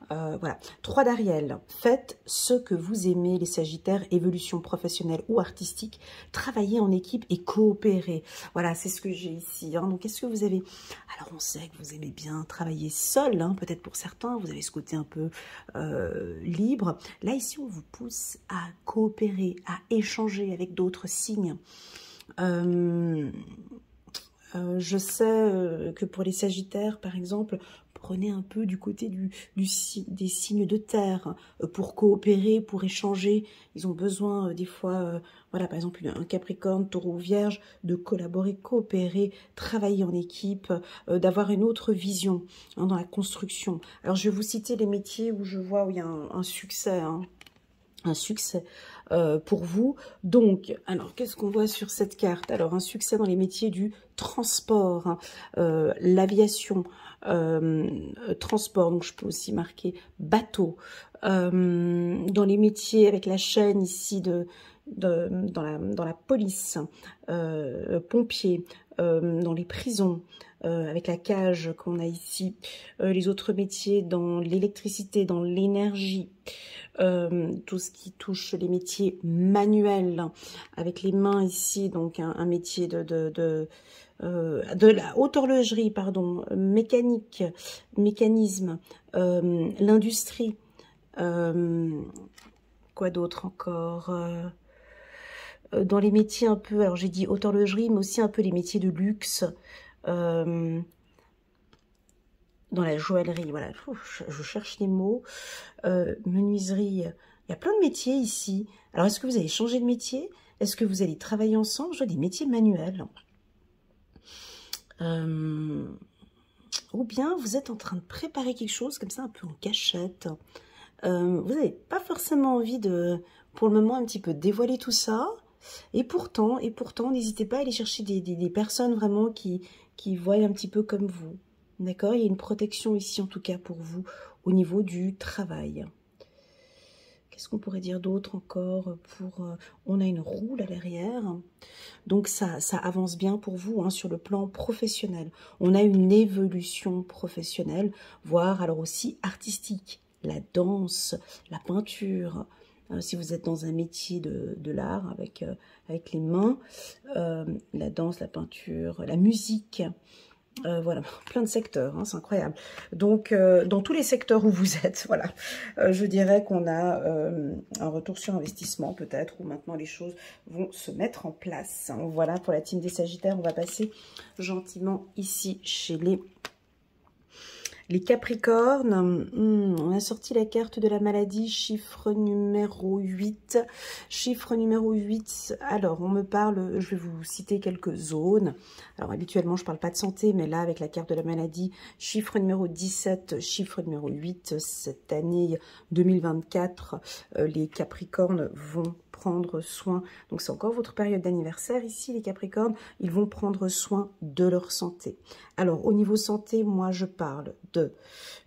Voilà. 3 d'Ariel. Faites ce que vous aimez, les Sagittaires, évolution professionnelle ou artistique. Travaillez en équipe et coopérez. Voilà, c'est ce que j'ai ici. Hein. Donc, est-ce que vous avez... Alors, on sait que vous aimez bien travailler seul, hein, peut-être pour certains. Vous avez ce côté un peu libre. Là, ici, on vous pousse à coopérer, à échanger avec d'autres signes. Je sais que pour les Sagittaires, par exemple, prenez un peu du côté des signes de terre pour coopérer, pour échanger. Ils ont besoin des fois, voilà, par exemple, un Capricorne, Taureau, Vierge, de collaborer, coopérer, travailler en équipe, d'avoir une autre vision hein, dans la construction. Alors, je vais vous citer les métiers où je vois où il y a un succès, hein. Un succès pour vous. Donc, alors, qu'est-ce qu'on voit sur cette carte? Alors, un succès dans les métiers du transport, hein, l'aviation, transport, donc je peux aussi marquer bateau. Dans les métiers avec la chaîne ici dans la police, pompiers, dans les prisons, avec la cage qu'on a ici, les autres métiers dans l'électricité, dans l'énergie, tout ce qui touche les métiers manuels, avec les mains ici, donc un métier de la haute horlogerie, pardon, mécanique, mécanisme, l'industrie, quoi d'autre encore dans les métiers un peu, alors j'ai dit haute horlogerie, mais aussi un peu les métiers de luxe, dans la joaillerie, voilà, je cherche les mots, menuiserie, il y a plein de métiers ici. Alors, est-ce que vous allez changer de métier? Est-ce que vous allez travailler ensemble? Je vois des métiers manuels. Ou bien vous êtes en train de préparer quelque chose comme ça, un peu en cachette. Vous n'avez pas forcément envie de, pour le moment, un petit peu dévoiler tout ça. Et pourtant, n'hésitez pas à aller chercher des personnes vraiment qui voient un petit peu comme vous. D'accord? Il y a une protection ici, en tout cas pour vous, au niveau du travail. Qu'est-ce qu'on pourrait dire d'autre encore on a une roue à l'arrière. Donc, ça avance bien pour vous hein, sur le plan professionnel. On a une évolution professionnelle, voire alors aussi artistique. La danse, la peinture... si vous êtes dans un métier de l'art avec les mains, la danse, la peinture, la musique, voilà, plein de secteurs, hein, c'est incroyable. Donc, dans tous les secteurs où vous êtes, voilà, je dirais qu'on a un retour sur investissement peut-être, où maintenant les choses vont se mettre en place. Hein. Voilà, pour la team des Sagittaires, on va passer gentiment ici chez les Capricornes. On a sorti la carte de la maladie, chiffre numéro 8. Chiffre numéro 8, alors on me parle, je vais vous citer quelques zones. Alors habituellement je ne parle pas de santé, mais là avec la carte de la maladie, chiffre numéro 17, chiffre numéro 8, cette année 2024, les Capricornes vont prendre soin, donc c'est encore votre période d'anniversaire ici les Capricornes, ils vont prendre soin de leur santé. Alors au niveau santé, moi je parle de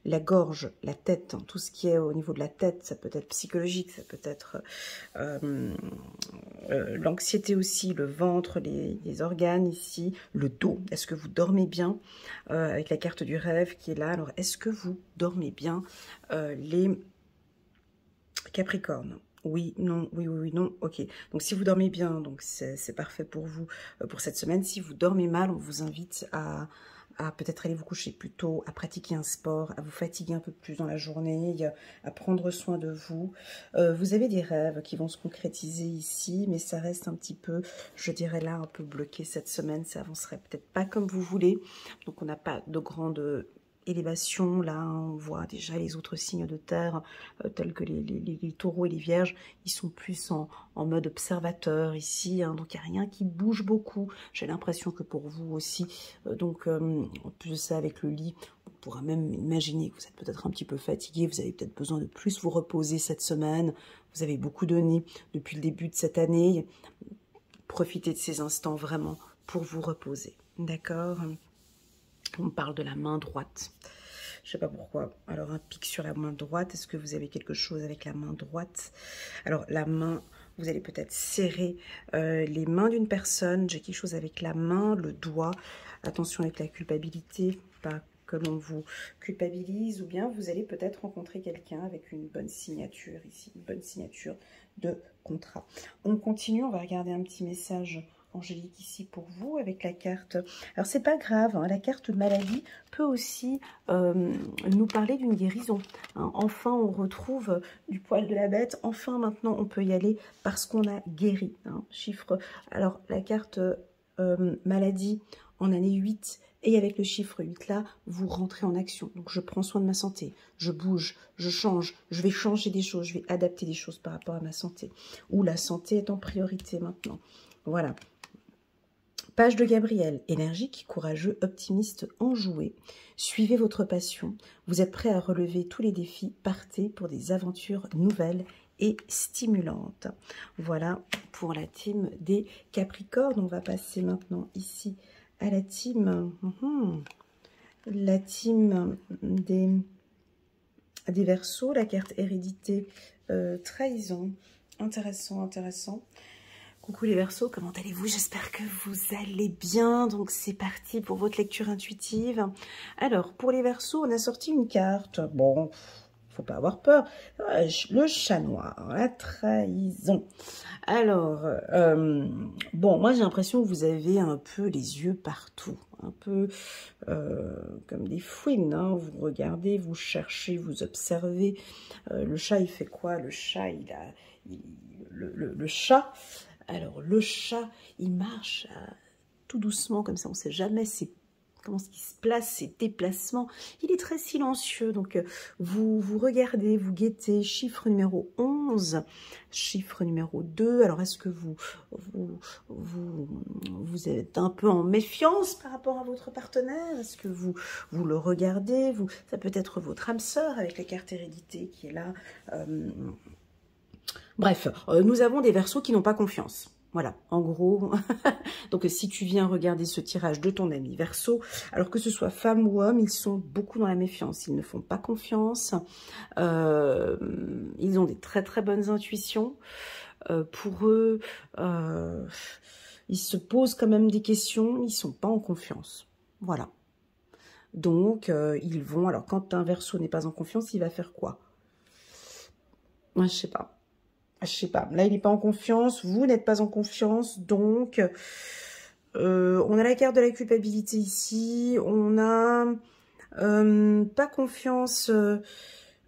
la gorge, la tête, hein, tout ce qui est au niveau de la tête, ça peut être psychologique, ça peut être l'anxiété aussi, le ventre, les organes ici, le dos, est-ce que vous dormez bien avec la carte du rêve qui est là, alors est-ce que vous dormez bien les Capricornes? Oui, non, oui, non, ok. Donc, si vous dormez bien, donc c'est parfait pour vous pour cette semaine. Si vous dormez mal, on vous invite à peut-être aller vous coucher plus tôt, à pratiquer un sport, à vous fatiguer un peu plus dans la journée, à prendre soin de vous. Vous avez des rêves qui vont se concrétiser ici, mais ça reste un petit peu, je dirais là, un peu bloqué cette semaine. Ça avancerait peut-être pas comme vous voulez. Donc, on n'a pas de grande... élévation, là on voit déjà les autres signes de terre tels que les taureaux et les vierges, ils sont plus en mode observateur ici, hein, donc il n'y a rien qui bouge beaucoup, j'ai l'impression que pour vous aussi, donc en plus de ça avec le lit, on pourra même imaginer que vous êtes peut-être un petit peu fatigué, vous avez peut-être besoin de plus vous reposer cette semaine, vous avez beaucoup donné depuis le début de cette année, profitez de ces instants vraiment pour vous reposer, d'accord? On parle de la main droite. Je sais pas pourquoi. Alors, un pic sur la main droite. Est-ce que vous avez quelque chose avec la main droite? Alors, la main, vous allez peut-être serrer les mains d'une personne. J'ai quelque chose avec la main, le doigt. Attention avec la culpabilité, pas que l'on vous culpabilise. Ou bien, vous allez peut-être rencontrer quelqu'un avec une bonne signature ici. Une bonne signature de contrat. On continue, on va regarder un petit message angélique ici pour vous avec la carte. Alors c'est pas grave, hein, la carte maladie peut aussi nous parler d'une guérison. Hein. Enfin on retrouve du poil de la bête, enfin maintenant on peut y aller parce qu'on a guéri. Hein. Chiffre, alors la carte maladie en année 8 et avec le chiffre 8 là, vous rentrez en action. Donc je prends soin de ma santé, je bouge, je change, je vais changer des choses, je vais adapter des choses par rapport à ma santé. Ou la santé est en priorité maintenant. Voilà. Page de Gabriel, énergique, courageux, optimiste, enjoué. Suivez votre passion. Vous êtes prêt à relever tous les défis. Partez pour des aventures nouvelles et stimulantes. Voilà pour la team des Capricornes. On va passer maintenant ici à la team, des Verseaux. La carte hérédité, trahison. Intéressant, intéressant. Coucou les Verseaux, comment allez-vous? J'espère que vous allez bien. Donc c'est parti pour votre lecture intuitive. Alors pour les Verseaux, on a sorti une carte. Bon, faut pas avoir peur. Le chat noir, la trahison. Alors, bon, moi j'ai l'impression que vous avez un peu les yeux partout. Un peu comme des fouines. Hein. Vous regardez, vous cherchez, vous observez. Le chat, il fait quoi? Le chat, le chat... Alors, le chat, il marche tout doucement, comme ça, on ne sait jamais comment il se place, ses déplacements. Il est très silencieux, donc vous regardez, vous guettez, chiffre numéro 11, chiffre numéro 2. Alors, est-ce que vous êtes un peu en méfiance par rapport à votre partenaire? Est-ce que vous le regardez? Ça peut être votre âme sœur avec la carte hérédité qui est là. Bref, nous avons des Verseaux qui n'ont pas confiance. Voilà, en gros. Donc, si tu viens regarder ce tirage de ton ami Verseau, alors que ce soit femme ou homme, ils sont beaucoup dans la méfiance. Ils ne font pas confiance. Ils ont des très, très bonnes intuitions. Pour eux, ils se posent quand même des questions. Ils ne sont pas en confiance. Voilà. Donc, ils vont... Alors, quand un Verseau n'est pas en confiance, il va faire quoi? Moi, je sais pas. Je sais pas, là il n'est pas en confiance, vous n'êtes pas en confiance, donc on a la carte de la culpabilité ici, on a pas confiance,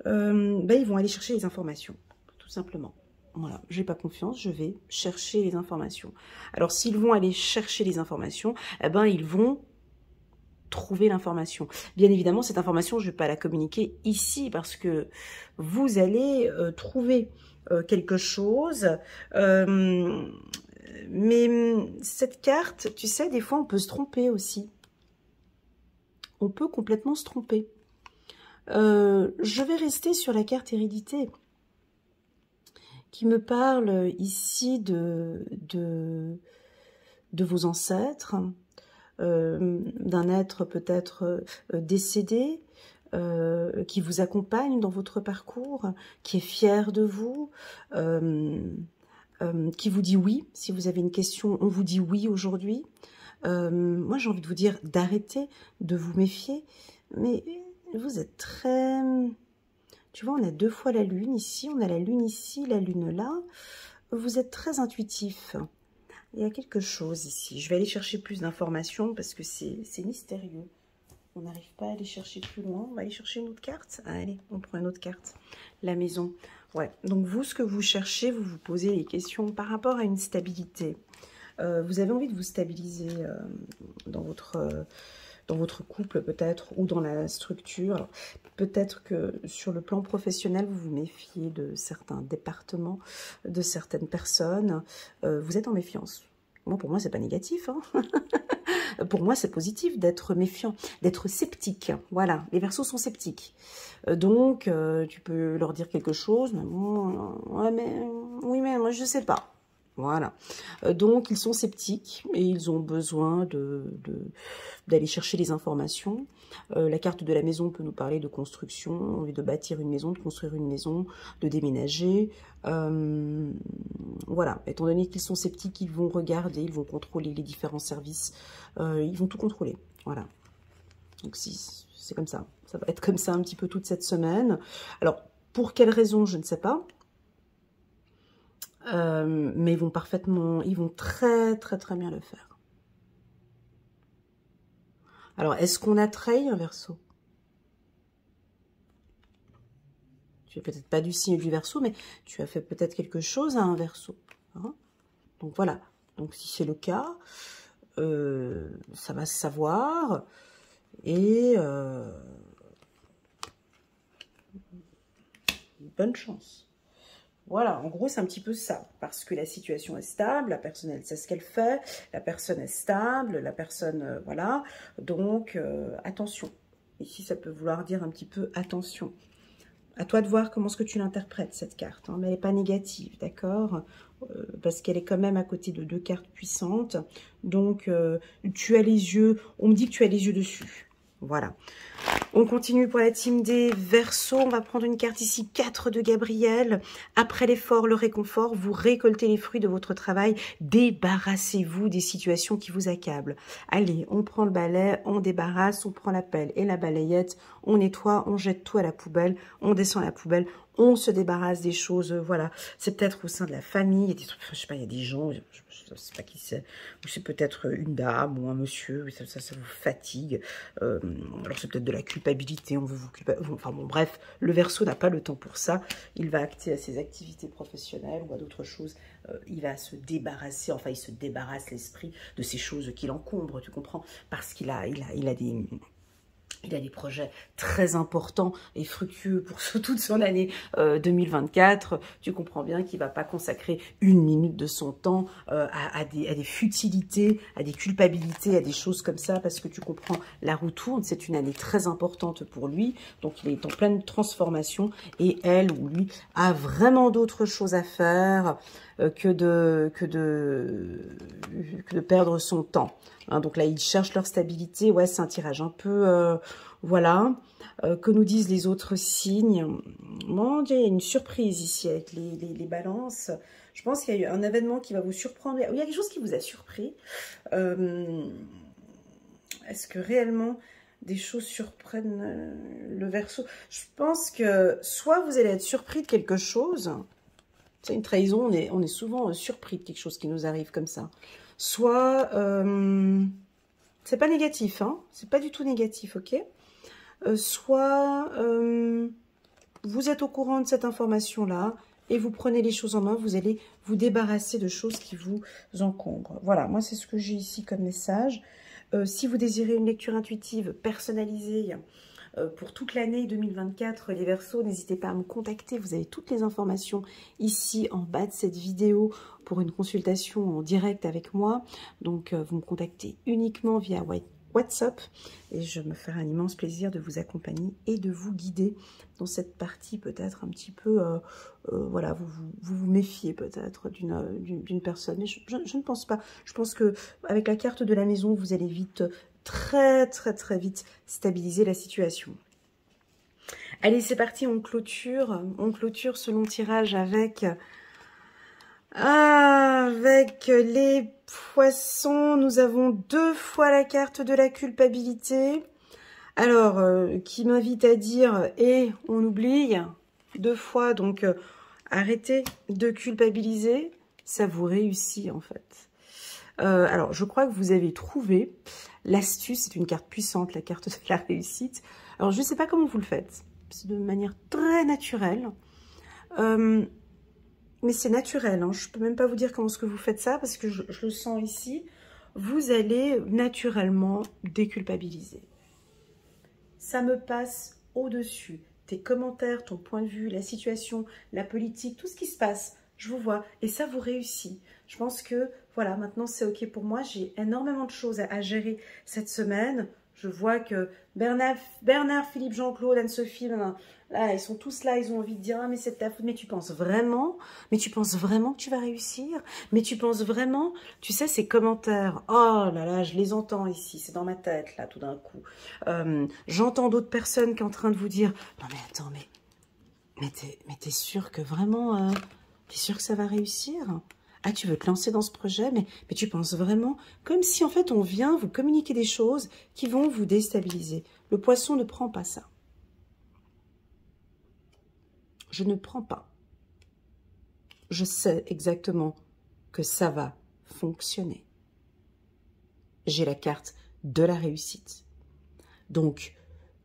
ils vont aller chercher les informations, tout simplement. Voilà, j'ai pas confiance, je vais chercher les informations. Alors s'ils vont aller chercher les informations, eh ben ils vont trouver l'information. Bien évidemment, cette information, je ne vais pas la communiquer ici parce que vous allez trouver quelque chose. Mais cette carte, tu sais, des fois, on peut se tromper aussi. On peut complètement se tromper. Je vais rester sur la carte hérédité qui me parle ici de vos ancêtres, d'un être peut-être décédé, qui vous accompagne dans votre parcours, qui est fier de vous, qui vous dit oui. Si vous avez une question, on vous dit oui aujourd'hui. Moi, j'ai envie de vous dire d'arrêter de vous méfier, mais vous êtes très... Tu vois, on a 2 fois la lune ici, on a la lune ici, la lune là. Vous êtes très intuitif. Il y a quelque chose ici. Je vais aller chercher plus d'informations parce que c'est mystérieux. On n'arrive pas à aller chercher plus loin. On va aller chercher une autre carte. Allez, on prend une autre carte. La maison. Ouais. Donc vous, ce que vous cherchez, vous vous posez les questions par rapport à une stabilité. Vous avez envie de vous stabiliser dans votre couple peut-être, ou dans la structure. Peut-être que sur le plan professionnel, vous vous méfiez de certains départements, de certaines personnes. Vous êtes en méfiance. Moi, pour moi, c'est pas négatif. Hein. Pour moi, c'est positif d'être méfiant, d'être sceptique. Voilà, les Verseaux sont sceptiques. Donc, tu peux leur dire quelque chose. Mais bon, ouais, mais, oui, mais moi, je sais pas. Voilà. Donc, ils sont sceptiques et ils ont besoin d'aller chercher les informations. La carte de la maison peut nous parler de construction, envie de bâtir une maison, de construire une maison, de déménager. Voilà. Étant donné qu'ils sont sceptiques, ils vont regarder, ils vont contrôler les différents services. Ils vont tout contrôler. Voilà. Donc, si c'est comme ça. Ça va être comme ça un petit peu toute cette semaine. Alors, pour quelle raison, je ne sais pas. Mais ils vont très bien le faire. Alors, est-ce qu'on attraille un Verseau? Tu es peut-être pas du signe du Verseau, mais tu as fait peut-être quelque chose à un Verseau. Hein? Donc voilà. Donc si c'est le cas, ça va se savoir. Et bonne chance. Voilà, en gros, c'est un petit peu ça. Parce que la situation est stable, la personne, elle sait ce qu'elle fait, la personne est stable, la personne, voilà. Donc, attention. Ici, ça peut vouloir dire un petit peu attention. À toi de voir comment est-ce que tu l'interprètes, cette carte. Hein, mais elle n'est pas négative, d'accord, parce qu'elle est quand même à côté de deux cartes puissantes. Donc, tu as les yeux, on me dit que tu as les yeux dessus. Voilà. On continue pour la team des Verseaux. On va prendre une carte ici, 4 de Gabriel. Après l'effort, le réconfort, vous récoltez les fruits de votre travail. Débarrassez-vous des situations qui vous accablent. Allez, on prend le balai, on débarrasse, on prend la pelle et la balayette, on nettoie, on jette tout à la poubelle, on descend à la poubelle, on se débarrasse des choses, voilà. C'est peut-être au sein de la famille, il y a des trucs, je sais pas, il y a des gens, je sais pas qui c'est, ou c'est peut-être une dame ou un monsieur, ça vous fatigue. Alors c'est peut-être de la culpabilité, on veut vous culpabiliser, enfin bon, bref, le Verseau n'a pas le temps pour ça, il va acter à ses activités professionnelles ou à d'autres choses, il va se débarrasser, enfin il se débarrasse l'esprit de ces choses qui l'encombrent, tu comprends, parce qu'il a des projets très importants et fructueux pour toute son année 2024. Tu comprends bien qu'il ne va pas consacrer une minute de son temps à des futilités, à des culpabilités, à des choses comme ça, parce que tu comprends, la roue tourne, c'est une année très importante pour lui, donc il est en pleine transformation et elle ou lui a vraiment d'autres choses à faire que de perdre son temps. Hein, donc là, ils cherchent leur stabilité. Ouais, c'est un tirage un peu... voilà. Que nous disent les autres signes? Mon Dieu, il y a une surprise ici avec les balances. Je pense qu'il y a eu un événement qui va vous surprendre. Il y a quelque chose qui vous a surpris. Est-ce que réellement des choses surprennent le Verseau? Je pense que soit vous allez être surpris de quelque chose. C'est une trahison, on est souvent surpris de quelque chose qui nous arrive comme ça. Soit, c'est pas négatif, hein, c'est pas du tout négatif, ok? Soit, vous êtes au courant de cette information-là et vous prenez les choses en main, vous allez vous débarrasser de choses qui vous encombrent. Voilà, moi c'est ce que j'ai ici comme message. Si vous désirez une lecture intuitive personnalisée, pour toute l'année 2024, les Verseaux, n'hésitez pas à me contacter. Vous avez toutes les informations ici en bas de cette vidéo pour une consultation en direct avec moi. Donc, vous me contactez uniquement via WhatsApp et je me ferai un immense plaisir de vous accompagner et de vous guider dans cette partie peut-être un petit peu, voilà, vous méfiez peut-être d'une personne. Mais je ne pense pas. Je pense que avec la carte de la maison, vous allez vite... très vite stabiliser la situation. Allez, c'est parti, on clôture ce long tirage avec les poissons. Nous avons 2 fois la carte de la culpabilité. Alors, qui m'invite à dire, et on oublie 2 fois, donc arrêtez de culpabiliser, ça vous réussit en fait. Alors, je crois que vous avez trouvé l'astuce. C'est une carte puissante, la carte de la réussite. Alors, je ne sais pas comment vous le faites. C'est de manière très naturelle. Mais c'est naturel. Hein. Je ne peux même pas vous dire comment est-ce que vous faites ça parce que je le sens ici. Vous allez naturellement déculpabiliser. Ça me passe au-dessus. Tes commentaires, ton point de vue, la situation, la politique, tout ce qui se passe, je vous vois. Et ça vous réussit. Je pense que, voilà, maintenant c'est OK pour moi. J'ai énormément de choses à gérer cette semaine. Je vois que Bernard, Philippe, Jean-Claude, Anne-Sophie, là, ils sont tous là, ils ont envie de dire « Ah, mais c'est de ta faute, mais tu penses vraiment que tu vas réussir? Mais tu penses vraiment ?» Tu sais, ces commentaires, oh là là, je les entends ici, c'est dans ma tête, là, tout d'un coup. J'entends d'autres personnes qui sont en train de vous dire « Non, mais attends, mais t'es sûr que vraiment, t'es sûr que ça va réussir ? Ah, tu veux te lancer dans ce projet, mais tu penses vraiment ?» Comme si, en fait, on vient vous communiquer des choses qui vont vous déstabiliser. Le poisson ne prend pas ça. Je ne prends pas. Je sais exactement que ça va fonctionner. J'ai la carte de la réussite. Donc,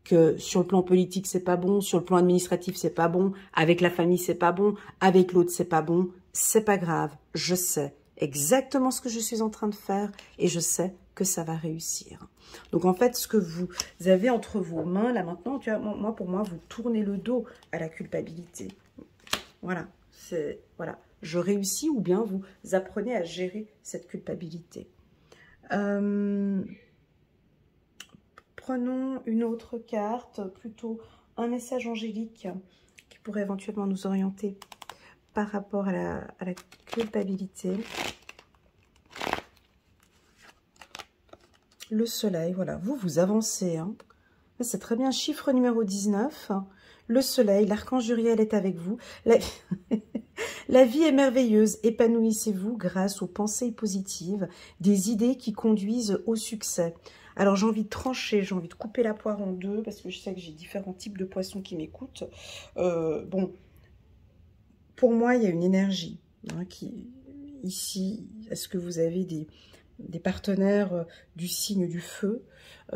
que sur le plan politique, c'est pas bon, sur le plan administratif, c'est pas bon, avec la famille, c'est pas bon, avec l'autre, c'est pas bon, c'est pas grave. Je sais exactement ce que je suis en train de faire et je sais que ça va réussir. Donc, en fait, ce que vous avez entre vos mains, là, maintenant, tu vois, pour moi, vous tournez le dos à la culpabilité. Voilà, voilà. Je réussis ou bien vous apprenez à gérer cette culpabilité. Prenons une autre carte, plutôt un message angélique qui pourrait éventuellement nous orienter par rapport à la culpabilité. Le soleil, voilà, vous avancez. Hein. C'est très bien, chiffre numéro 19. Le soleil, l'archange Uriel est avec vous. La vie est merveilleuse, épanouissez-vous grâce aux pensées positives, des idées qui conduisent au succès. Alors j'ai envie de trancher, j'ai envie de couper la poire en deux, parce que je sais que j'ai différents types de poissons qui m'écoutent. Bon, pour moi, il y a une énergie qui, ici, est-ce que vous avez des partenaires du signe du feu,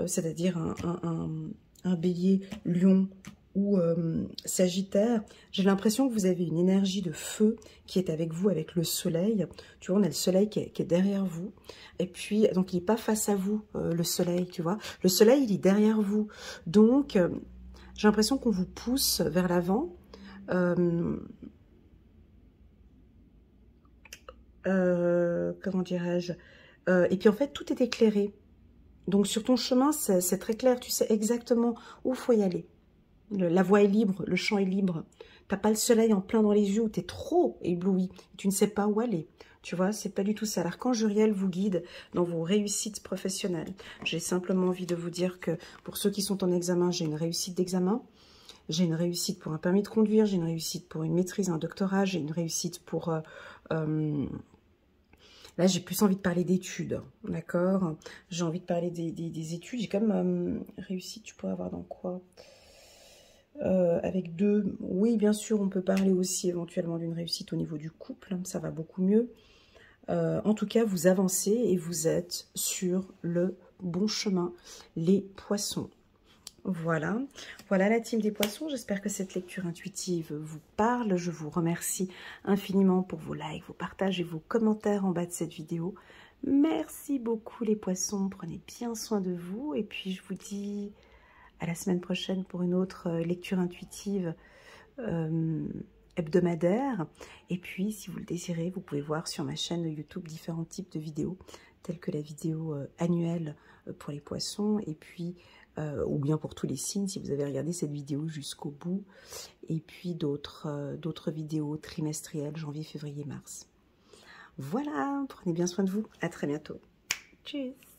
c'est-à-dire un bélier, lion, ou Sagittaire, j'ai l'impression que vous avez une énergie de feu qui est avec vous, avec le soleil. Tu vois, on a le soleil qui est derrière vous. Et puis, donc, il n'est pas face à vous, le soleil, tu vois. Le soleil, il est derrière vous. Donc, j'ai l'impression qu'on vous pousse vers l'avant. Comment dirais-je, et puis, en fait, tout est éclairé. Donc, sur ton chemin, c'est très clair. Tu sais exactement où il faut y aller. La voie est libre, le champ est libre. T'as pas le soleil en plein dans les yeux, t'es trop ébloui. Tu ne sais pas où aller. Tu vois, c'est pas du tout ça. L'archange Uriel vous guide dans vos réussites professionnelles. J'ai simplement envie de vous dire que pour ceux qui sont en examen, j'ai une réussite d'examen. J'ai une réussite pour un permis de conduire. J'ai une réussite pour une maîtrise, un doctorat. J'ai une réussite pour... Là, j'ai plus envie de parler d'études, d'accord? J'ai envie de parler des études. J'ai quand même réussite, tu pourrais avoir dans quoi? Avec deux, oui, bien sûr, on peut parler aussi éventuellement d'une réussite au niveau du couple, ça va beaucoup mieux. En tout cas, vous avancez et vous êtes sur le bon chemin, les poissons. Voilà, voilà la team des poissons. J'espère que cette lecture intuitive vous parle. Je vous remercie infiniment pour vos likes, vos partages et vos commentaires en bas de cette vidéo. Merci beaucoup les poissons, prenez bien soin de vous et puis je vous dis... à la semaine prochaine pour une autre lecture intuitive hebdomadaire. Et puis, si vous le désirez, vous pouvez voir sur ma chaîne YouTube différents types de vidéos, telles que la vidéo annuelle pour les poissons, et puis, ou bien pour tous les signes, si vous avez regardé cette vidéo jusqu'au bout, et puis d'autres vidéos trimestrielles, janvier, février, mars. Voilà, prenez bien soin de vous. À très bientôt. Tchuss.